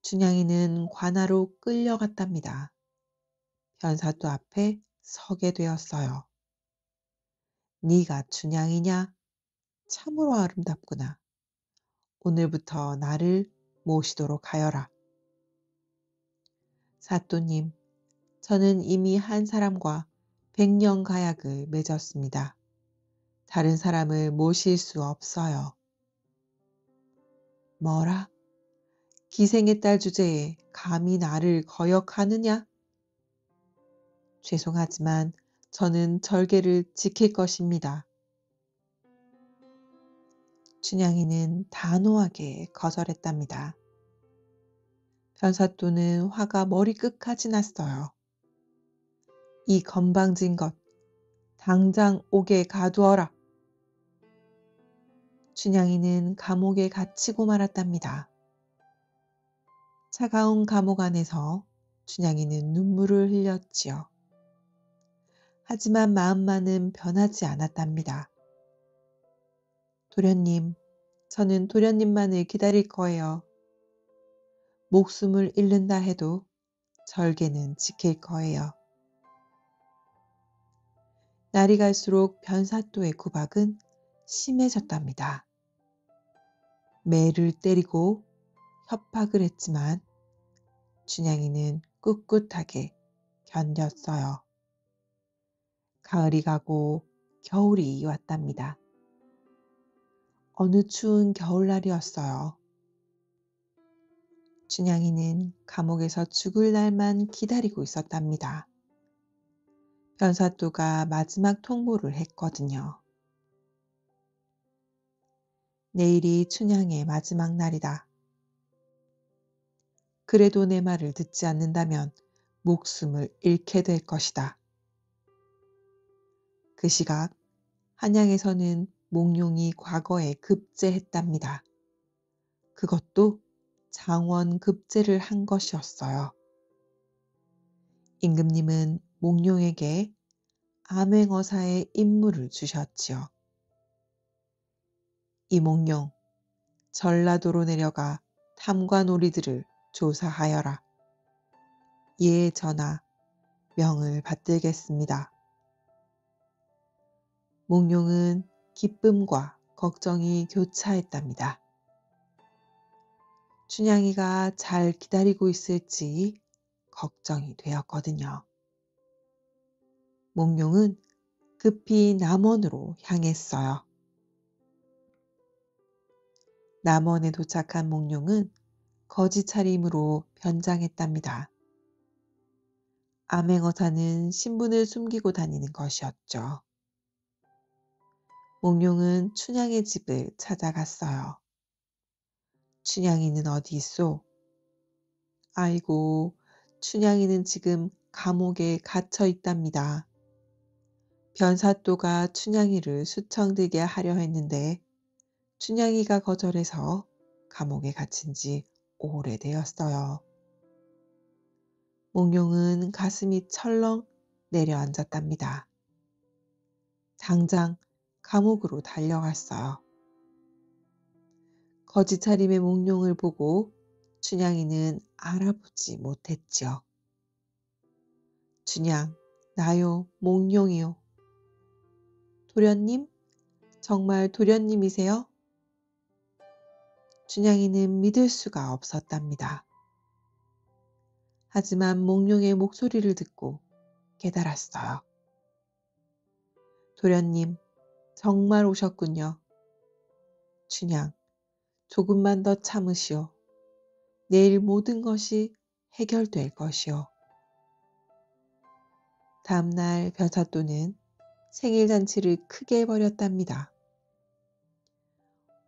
춘향이는 관하로 끌려갔답니다. 변사또 앞에 서게 되었어요. 네가 춘향이냐? 참으로 아름답구나. 오늘부터 나를 모시도록 하여라. 사또님, 저는 이미 한 사람과 100년 가약을 맺었습니다. 다른 사람을 모실 수 없어요. 뭐라? 기생의 딸 주제에 감히 나를 거역하느냐? 죄송하지만 저는 절개를 지킬 것입니다. 춘향이는 단호하게 거절했답니다. 변사또는 화가 머리끝까지 났어요. 이 건방진 것, 당장 옥에 가두어라. 춘향이는 감옥에 갇히고 말았답니다. 차가운 감옥 안에서 춘향이는 눈물을 흘렸지요. 하지만 마음만은 변하지 않았답니다. 도련님, 저는 도련님만을 기다릴 거예요. 목숨을 잃는다 해도 절개는 지킬 거예요. 날이 갈수록 변사또의 구박은 심해졌답니다. 매를 때리고 협박을 했지만 춘향이는 꿋꿋하게 견뎠어요. 가을이 가고 겨울이 왔답니다. 어느 추운 겨울날이었어요. 춘향이는 감옥에서 죽을 날만 기다리고 있었답니다. 변사또가 마지막 통보를 했거든요. 내일이 춘향의 마지막 날이다. 그래도 내 말을 듣지 않는다면 목숨을 잃게 될 것이다. 그 시각 한양에서는 몽룡이 과거에 급제했답니다. 그것도 장원 급제를 한 것이었어요. 임금님은 몽룡에게 암행어사의 임무를 주셨지요. 이몽룡, 전라도로 내려가 탐관오리들을 조사하여라. 예 전하, 명을 받들겠습니다. 몽룡은 기쁨과 걱정이 교차했답니다. 춘향이가 잘 기다리고 있을지 걱정이 되었거든요. 몽룡은 급히 남원으로 향했어요. 남원에 도착한 몽룡은 거지 차림으로 변장했답니다. 암행어사는 신분을 숨기고 다니는 것이었죠. 몽룡은 춘향의 집을 찾아갔어요. 춘향이는 어디 있소? 아이고, 춘향이는 지금 감옥에 갇혀 있답니다. 변사또가 춘향이를 수청들게 하려 했는데 춘향이가 거절해서 감옥에 갇힌 지 오래되었어요. 몽룡은 가슴이 철렁 내려앉았답니다. 당장 감옥으로 달려갔어요. 거지 차림의 몽룡을 보고 춘향이는 알아보지 못했지요. 춘향, 나요, 몽룡이요. 도련님? 정말 도련님이세요? 춘향이는 믿을 수가 없었답니다. 하지만 몽룡의 목소리를 듣고 깨달았어요. 도련님, 정말 오셨군요. 춘향, 조금만 더 참으시오. 내일 모든 것이 해결될 것이오. 다음날 변사또는 생일 잔치를 크게 벌였답니다.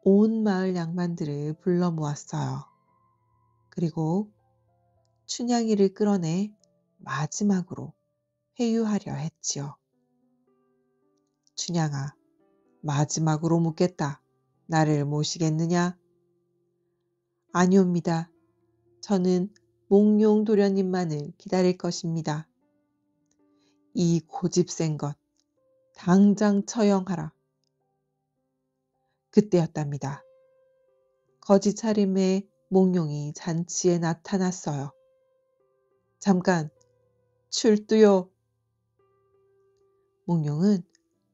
온 마을 양반들을 불러 모았어요. 그리고 춘향이를 끌어내 마지막으로 회유하려 했지요. 춘향아, 마지막으로 묻겠다. 나를 모시겠느냐? 아니옵니다. 저는 몽룡 도련님만을 기다릴 것입니다. 이 고집센 것, 당장 처형하라. 그때였답니다. 거짓 차림의 몽룡이 잔치에 나타났어요. 잠깐, 출두요. 몽룡은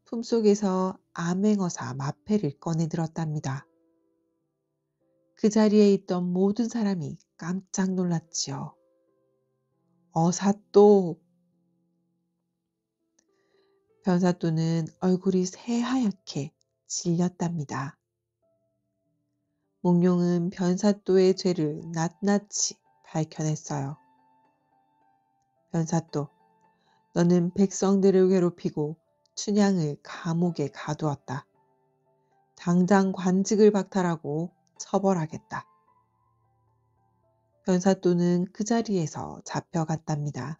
품속에서 암행어사 마패를 꺼내들었답니다. 그 자리에 있던 모든 사람이 깜짝 놀랐지요. 어사또! 변사또는 얼굴이 새하얗게 질렸답니다. 몽룡은 변사또의 죄를 낱낱이 밝혀냈어요. 변사또, 너는 백성들을 괴롭히고 춘향을 감옥에 가두었다. 당장 관직을 박탈하고 처벌하겠다. 변사또는 그 자리에서 잡혀갔답니다.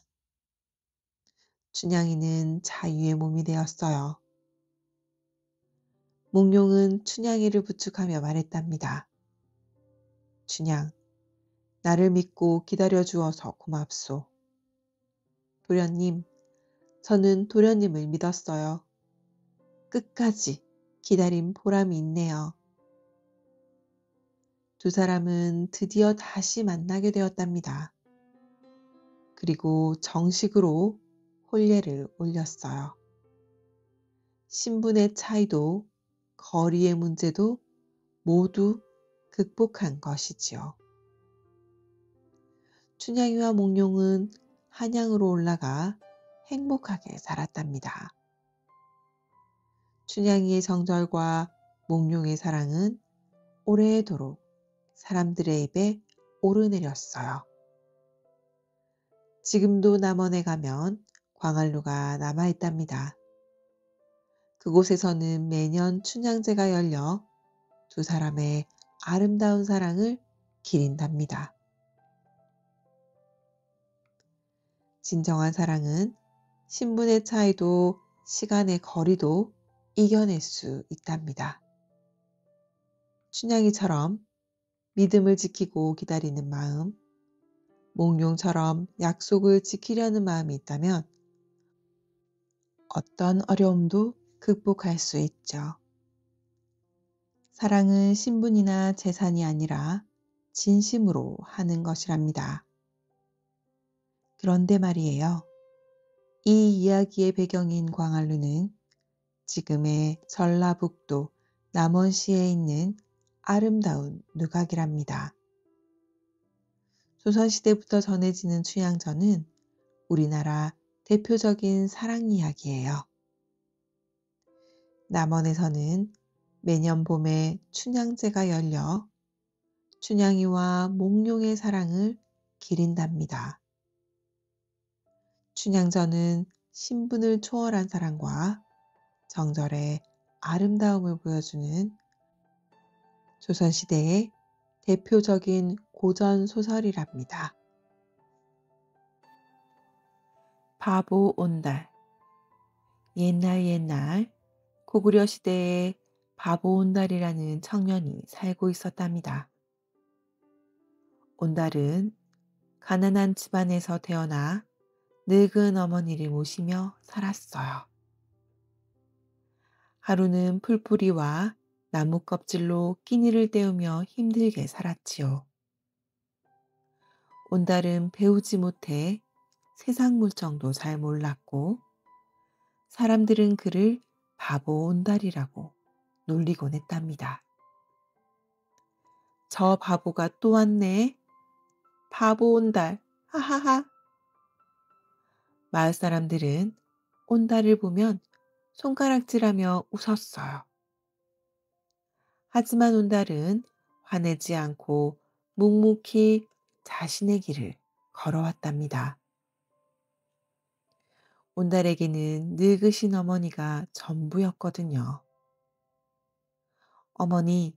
춘향이는 자유의 몸이 되었어요. 몽룡은 춘향이를 부축하며 말했답니다. 춘향, 나를 믿고 기다려 주어서 고맙소. 도련님, 저는 도련님을 믿었어요. 끝까지 기다린 보람이 있네요. 두 사람은 드디어 다시 만나게 되었답니다. 그리고 정식으로 혼례를 올렸어요. 신분의 차이도 거리의 문제도 모두 극복한 것이지요. 춘향이와 몽룡은 한양으로 올라가 행복하게 살았답니다. 춘향이의 정절과 몽룡의 사랑은 오래도록 사람들의 입에 오르내렸어요. 지금도 남원에 가면 광안루가 남아있답니다. 그곳에서는 매년 춘향제가 열려 두 사람의 아름다운 사랑을 기린답니다. 진정한 사랑은 신분의 차이도 시간의 거리도 이겨낼 수 있답니다. 춘향이처럼 믿음을 지키고 기다리는 마음, 몽룡처럼 약속을 지키려는 마음이 있다면 어떤 어려움도 극복할 수 있죠. 사랑은 신분이나 재산이 아니라 진심으로 하는 것이랍니다. 그런데 말이에요. 이 이야기의 배경인 광안루는 지금의 전라북도 남원시에 있는 아름다운 누각이랍니다. 조선시대부터 전해지는 춘향전은 우리나라 대표적인 사랑 이야기예요. 남원에서는 매년 봄에 춘향제가 열려 춘향이와 몽룡의 사랑을 기린답니다. 춘향전은 신분을 초월한 사랑과 정절의 아름다움을 보여주는 조선시대의 대표적인 고전 소설이랍니다. 바보 온달. 옛날 고구려 시대에 바보 온달이라는 청년이 살고 있었답니다. 온달은 가난한 집안에서 태어나 늙은 어머니를 모시며 살았어요. 하루는 풀뿌리와 나무 껍질로 끼니를 때우며 힘들게 살았지요. 온달은 배우지 못해 세상 물정도 잘 몰랐고 사람들은 그를 바보 온달이라고 놀리곤 했답니다. 저 바보가 또 왔네. 바보 온달. 하하하. 마을 사람들은 온달을 보면 손가락질하며 웃었어요. 하지만 온달은 화내지 않고 묵묵히 자신의 길을 걸어왔답니다. 온달에게는 늙으신 어머니가 전부였거든요. 어머니,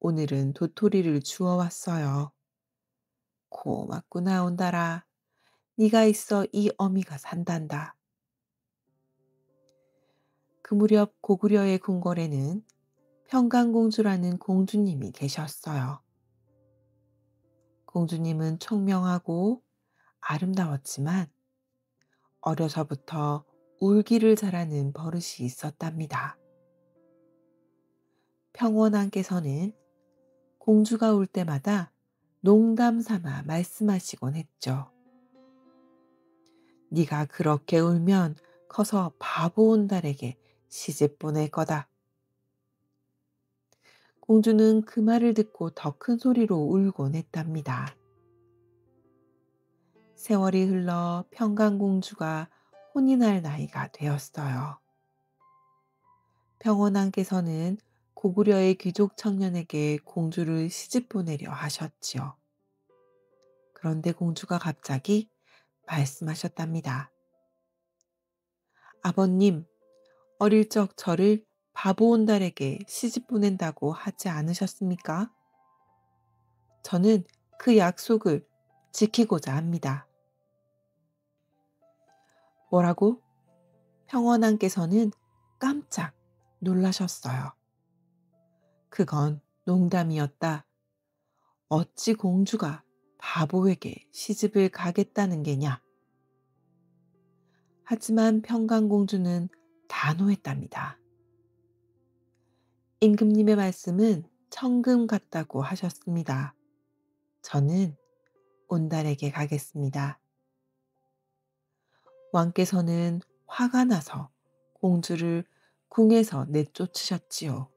오늘은 도토리를 주워왔어요. 고맙구나, 온달아. 네가 있어 이 어미가 산단다. 그 무렵 고구려의 궁궐에는 평강공주라는 공주님이 계셨어요. 공주님은 총명하고 아름다웠지만 어려서부터 울기를 잘하는 버릇이 있었답니다. 평원왕께서는 공주가 울 때마다 농담 삼아 말씀하시곤 했죠. 네가 그렇게 울면 커서 바보 온달에게 시집 보낼 거다. 공주는 그 말을 듣고 더 큰 소리로 울곤 했답니다. 세월이 흘러 평강공주가 혼이 날 나이가 되었어요. 평원왕께서는 고구려의 귀족 청년에게 공주를 시집 보내려 하셨지요. 그런데 공주가 갑자기 말씀하셨답니다. 아버님, 어릴 적 저를 바보 온달에게 시집 보낸다고 하지 않으셨습니까? 저는 그 약속을 지키고자 합니다. 뭐라고? 평원왕께서는 깜짝 놀라셨어요. 그건 농담이었다. 어찌 공주가 바보에게 시집을 가겠다는 게냐? 하지만 평강공주는 단호했답니다. 임금님의 말씀은 천금 같다고 하셨습니다. 저는 온달에게 가겠습니다. 왕께서는 화가 나서 공주를 궁에서 내쫓으셨지요.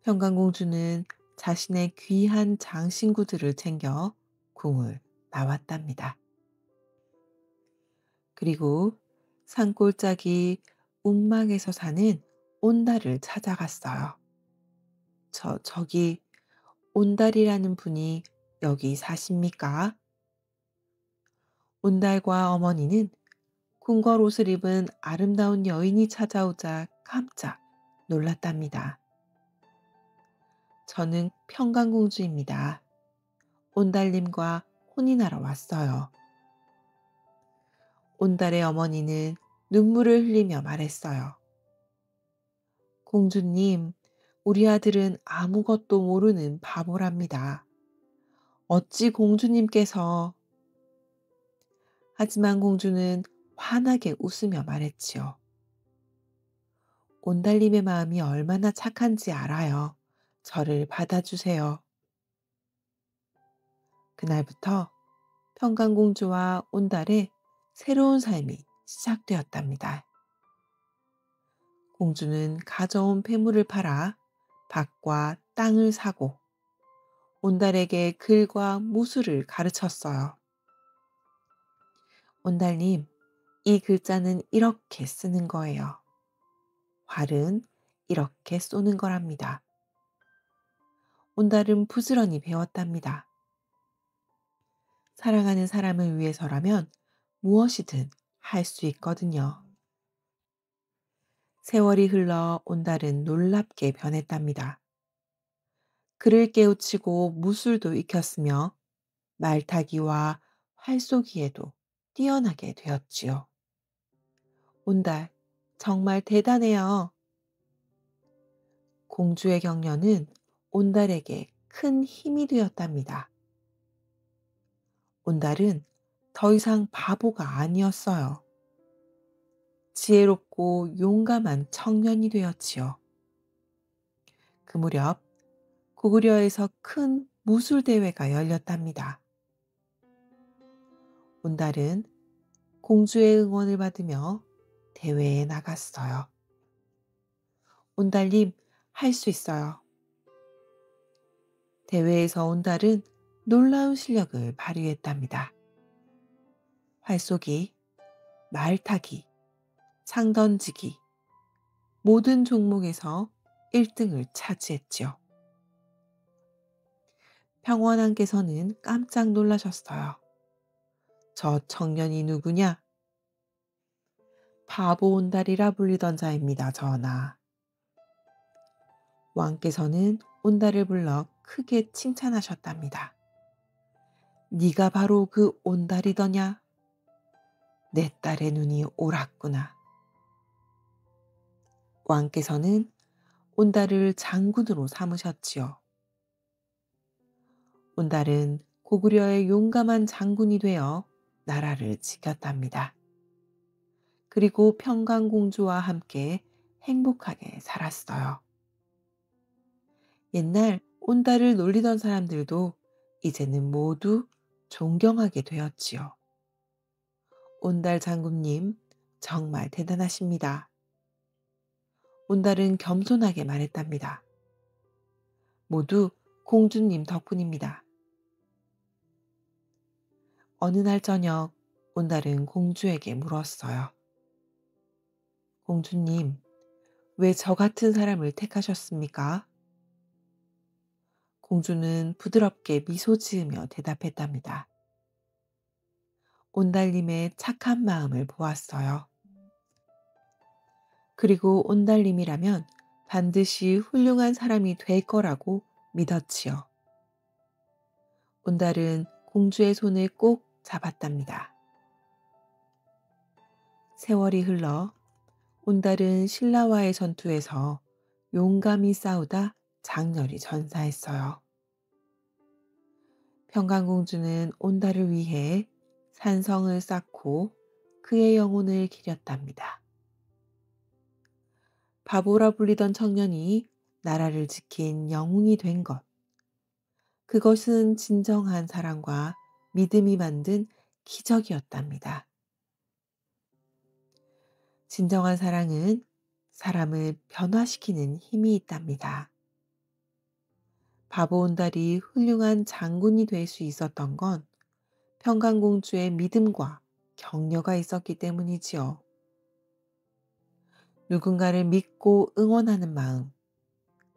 평강공주는 자신의 귀한 장신구들을 챙겨 궁을 나왔답니다. 그리고 산골짜기 움막에서 사는 온달을 찾아갔어요. 저기 온달이라는 분이 여기 사십니까? 온달과 어머니는 궁궐 옷을 입은 아름다운 여인이 찾아오자 깜짝 놀랐답니다. 저는 평강공주입니다. 온달님과 혼인하러 왔어요. 온달의 어머니는 눈물을 흘리며 말했어요. 공주님, 우리 아들은 아무것도 모르는 바보랍니다. 어찌 공주님께서... 하지만 공주는 환하게 웃으며 말했지요. 온달님의 마음이 얼마나 착한지 알아요. 저를 받아주세요. 그날부터 평강공주와 온달의 새로운 삶이 시작되었답니다. 공주는 가져온 폐물을 팔아 밭과 땅을 사고 온달에게 글과 무술을 가르쳤어요. 온달님, 이 글자는 이렇게 쓰는 거예요. 활은 이렇게 쏘는 거랍니다. 온달은 부지런히 배웠답니다. 사랑하는 사람을 위해서라면 무엇이든 할 수 있거든요. 세월이 흘러 온달은 놀랍게 변했답니다. 글을 깨우치고 무술도 익혔으며 말타기와 활쏘기에도 뛰어나게 되었지요. 온달, 정말 대단해요. 공주의 격려는 온달에게 큰 힘이 되었답니다. 온달은 더 이상 바보가 아니었어요. 지혜롭고 용감한 청년이 되었지요. 그 무렵 고구려에서 큰 무술대회가 열렸답니다. 온달은 공주의 응원을 받으며 대회에 나갔어요. 온달님, 할 수 있어요. 대회에서 온달은 놀라운 실력을 발휘했답니다. 활쏘기, 말타기, 상던지기, 모든 종목에서 1등을 차지했지요. 평원왕께서는 깜짝 놀라셨어요. 저 청년이 누구냐? 바보 온달이라 불리던 자입니다, 전하. 왕께서는 온달을 불러 크게 칭찬하셨답니다. 네가 바로 그 온달이더냐? 내 딸의 눈이 옳았구나. 왕께서는 온달을 장군으로 삼으셨지요. 온달은 고구려의 용감한 장군이 되어 나라를 지켰답니다. 그리고 평강공주와 함께 행복하게 살았어요. 옛날 온달을 놀리던 사람들도 이제는 모두 존경하게 되었지요. 온달 장군님, 정말 대단하십니다. 온달은 겸손하게 말했답니다. 모두 공주님 덕분입니다. 어느 날 저녁, 온달은 공주에게 물었어요. 공주님, 왜 저 같은 사람을 택하셨습니까? 공주는 부드럽게 미소 지으며 대답했답니다. 온달님의 착한 마음을 보았어요. 그리고 온달님이라면 반드시 훌륭한 사람이 될 거라고 믿었지요. 온달은 공주의 손을 꼭 잡았답니다. 세월이 흘러 온달은 신라와의 전투에서 용감히 싸우다 장렬히 전사했어요. 평강공주는 온달을 위해 산성을 쌓고 그의 영혼을 기렸답니다. 바보라 불리던 청년이 나라를 지킨 영웅이 된 것. 그것은 진정한 사랑과 믿음이 만든 기적이었답니다. 진정한 사랑은 사람을 변화시키는 힘이 있답니다. 바보 온달이 훌륭한 장군이 될 수 있었던 건 평강공주의 믿음과 격려가 있었기 때문이지요. 누군가를 믿고 응원하는 마음,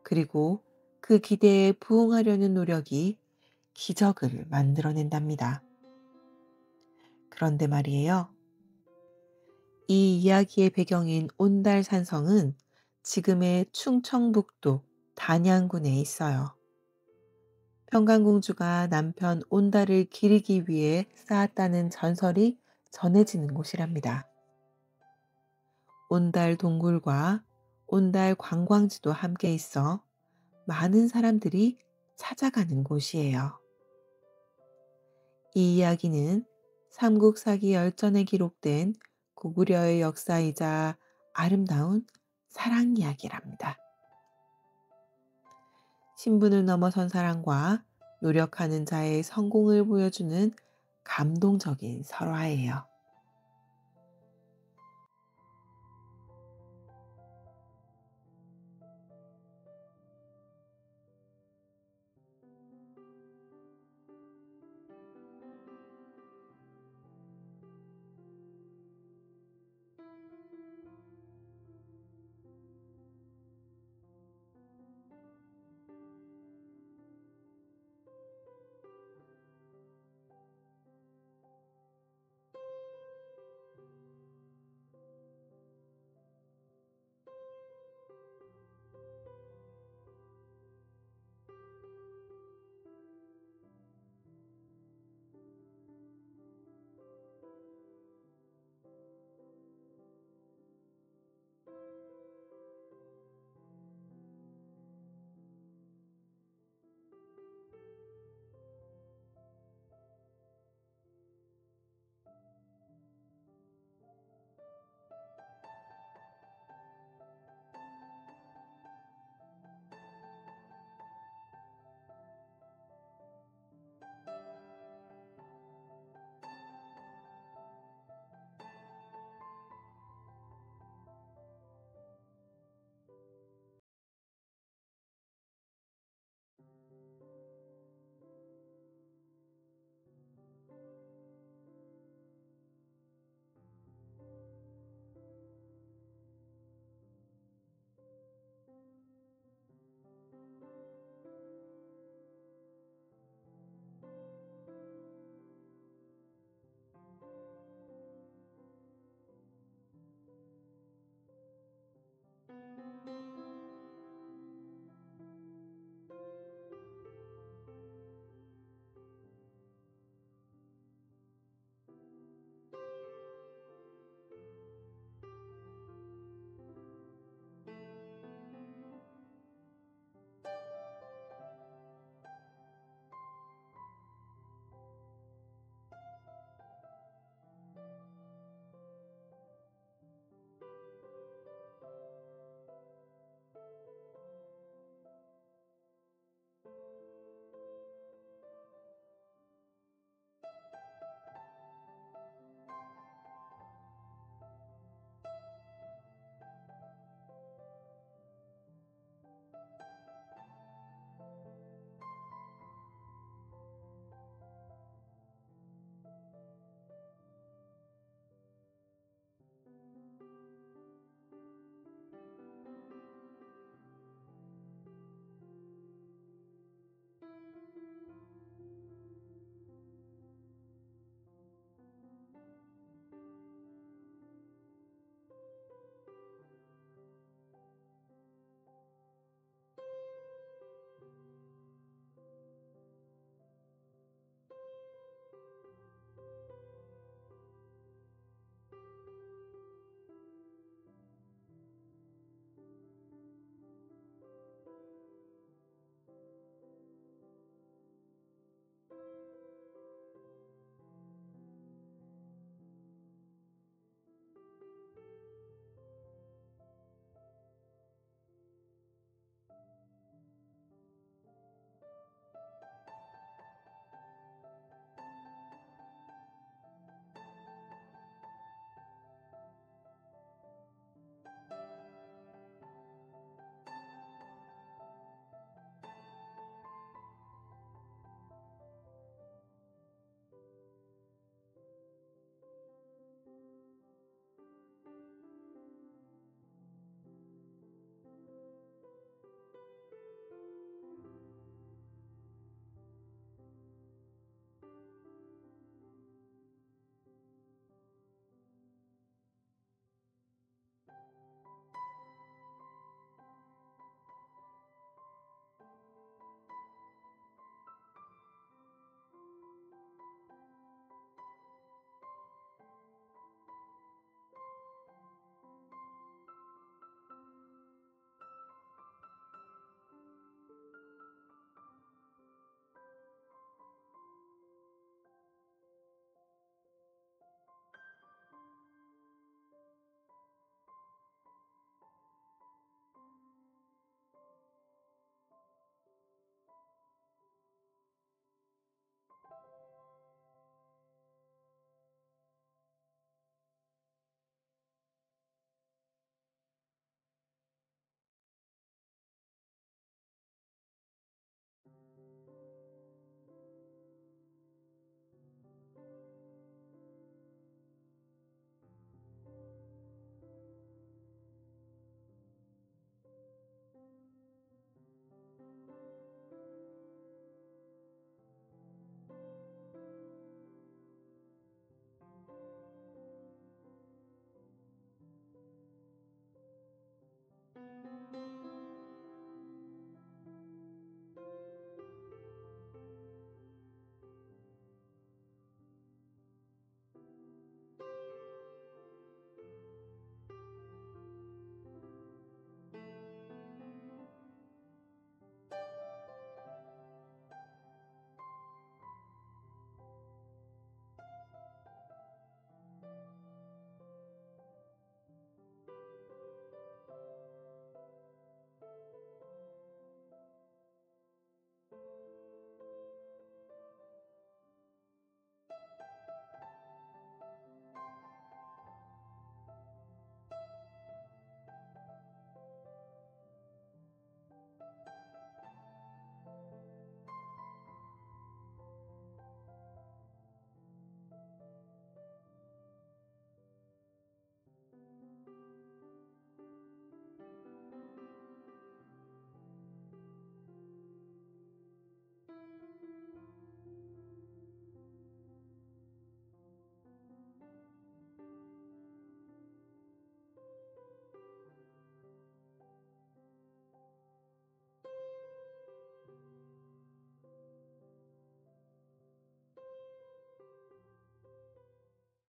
그리고 그 기대에 부응하려는 노력이 기적을 만들어낸답니다. 그런데 말이에요. 이 이야기의 배경인 온달 산성은 지금의 충청북도 단양군에 있어요. 평강공주가 남편 온달을 기리기 위해 쌓았다는 전설이 전해지는 곳이랍니다. 온달 동굴과 온달 관광지도 함께 있어 많은 사람들이 찾아가는 곳이에요. 이 이야기는 삼국사기 열전에 기록된 고구려의 역사이자 아름다운 사랑 이야기랍니다. 신분을 넘어선 사랑과 노력하는 자의 성공을 보여주는 감동적인 설화예요.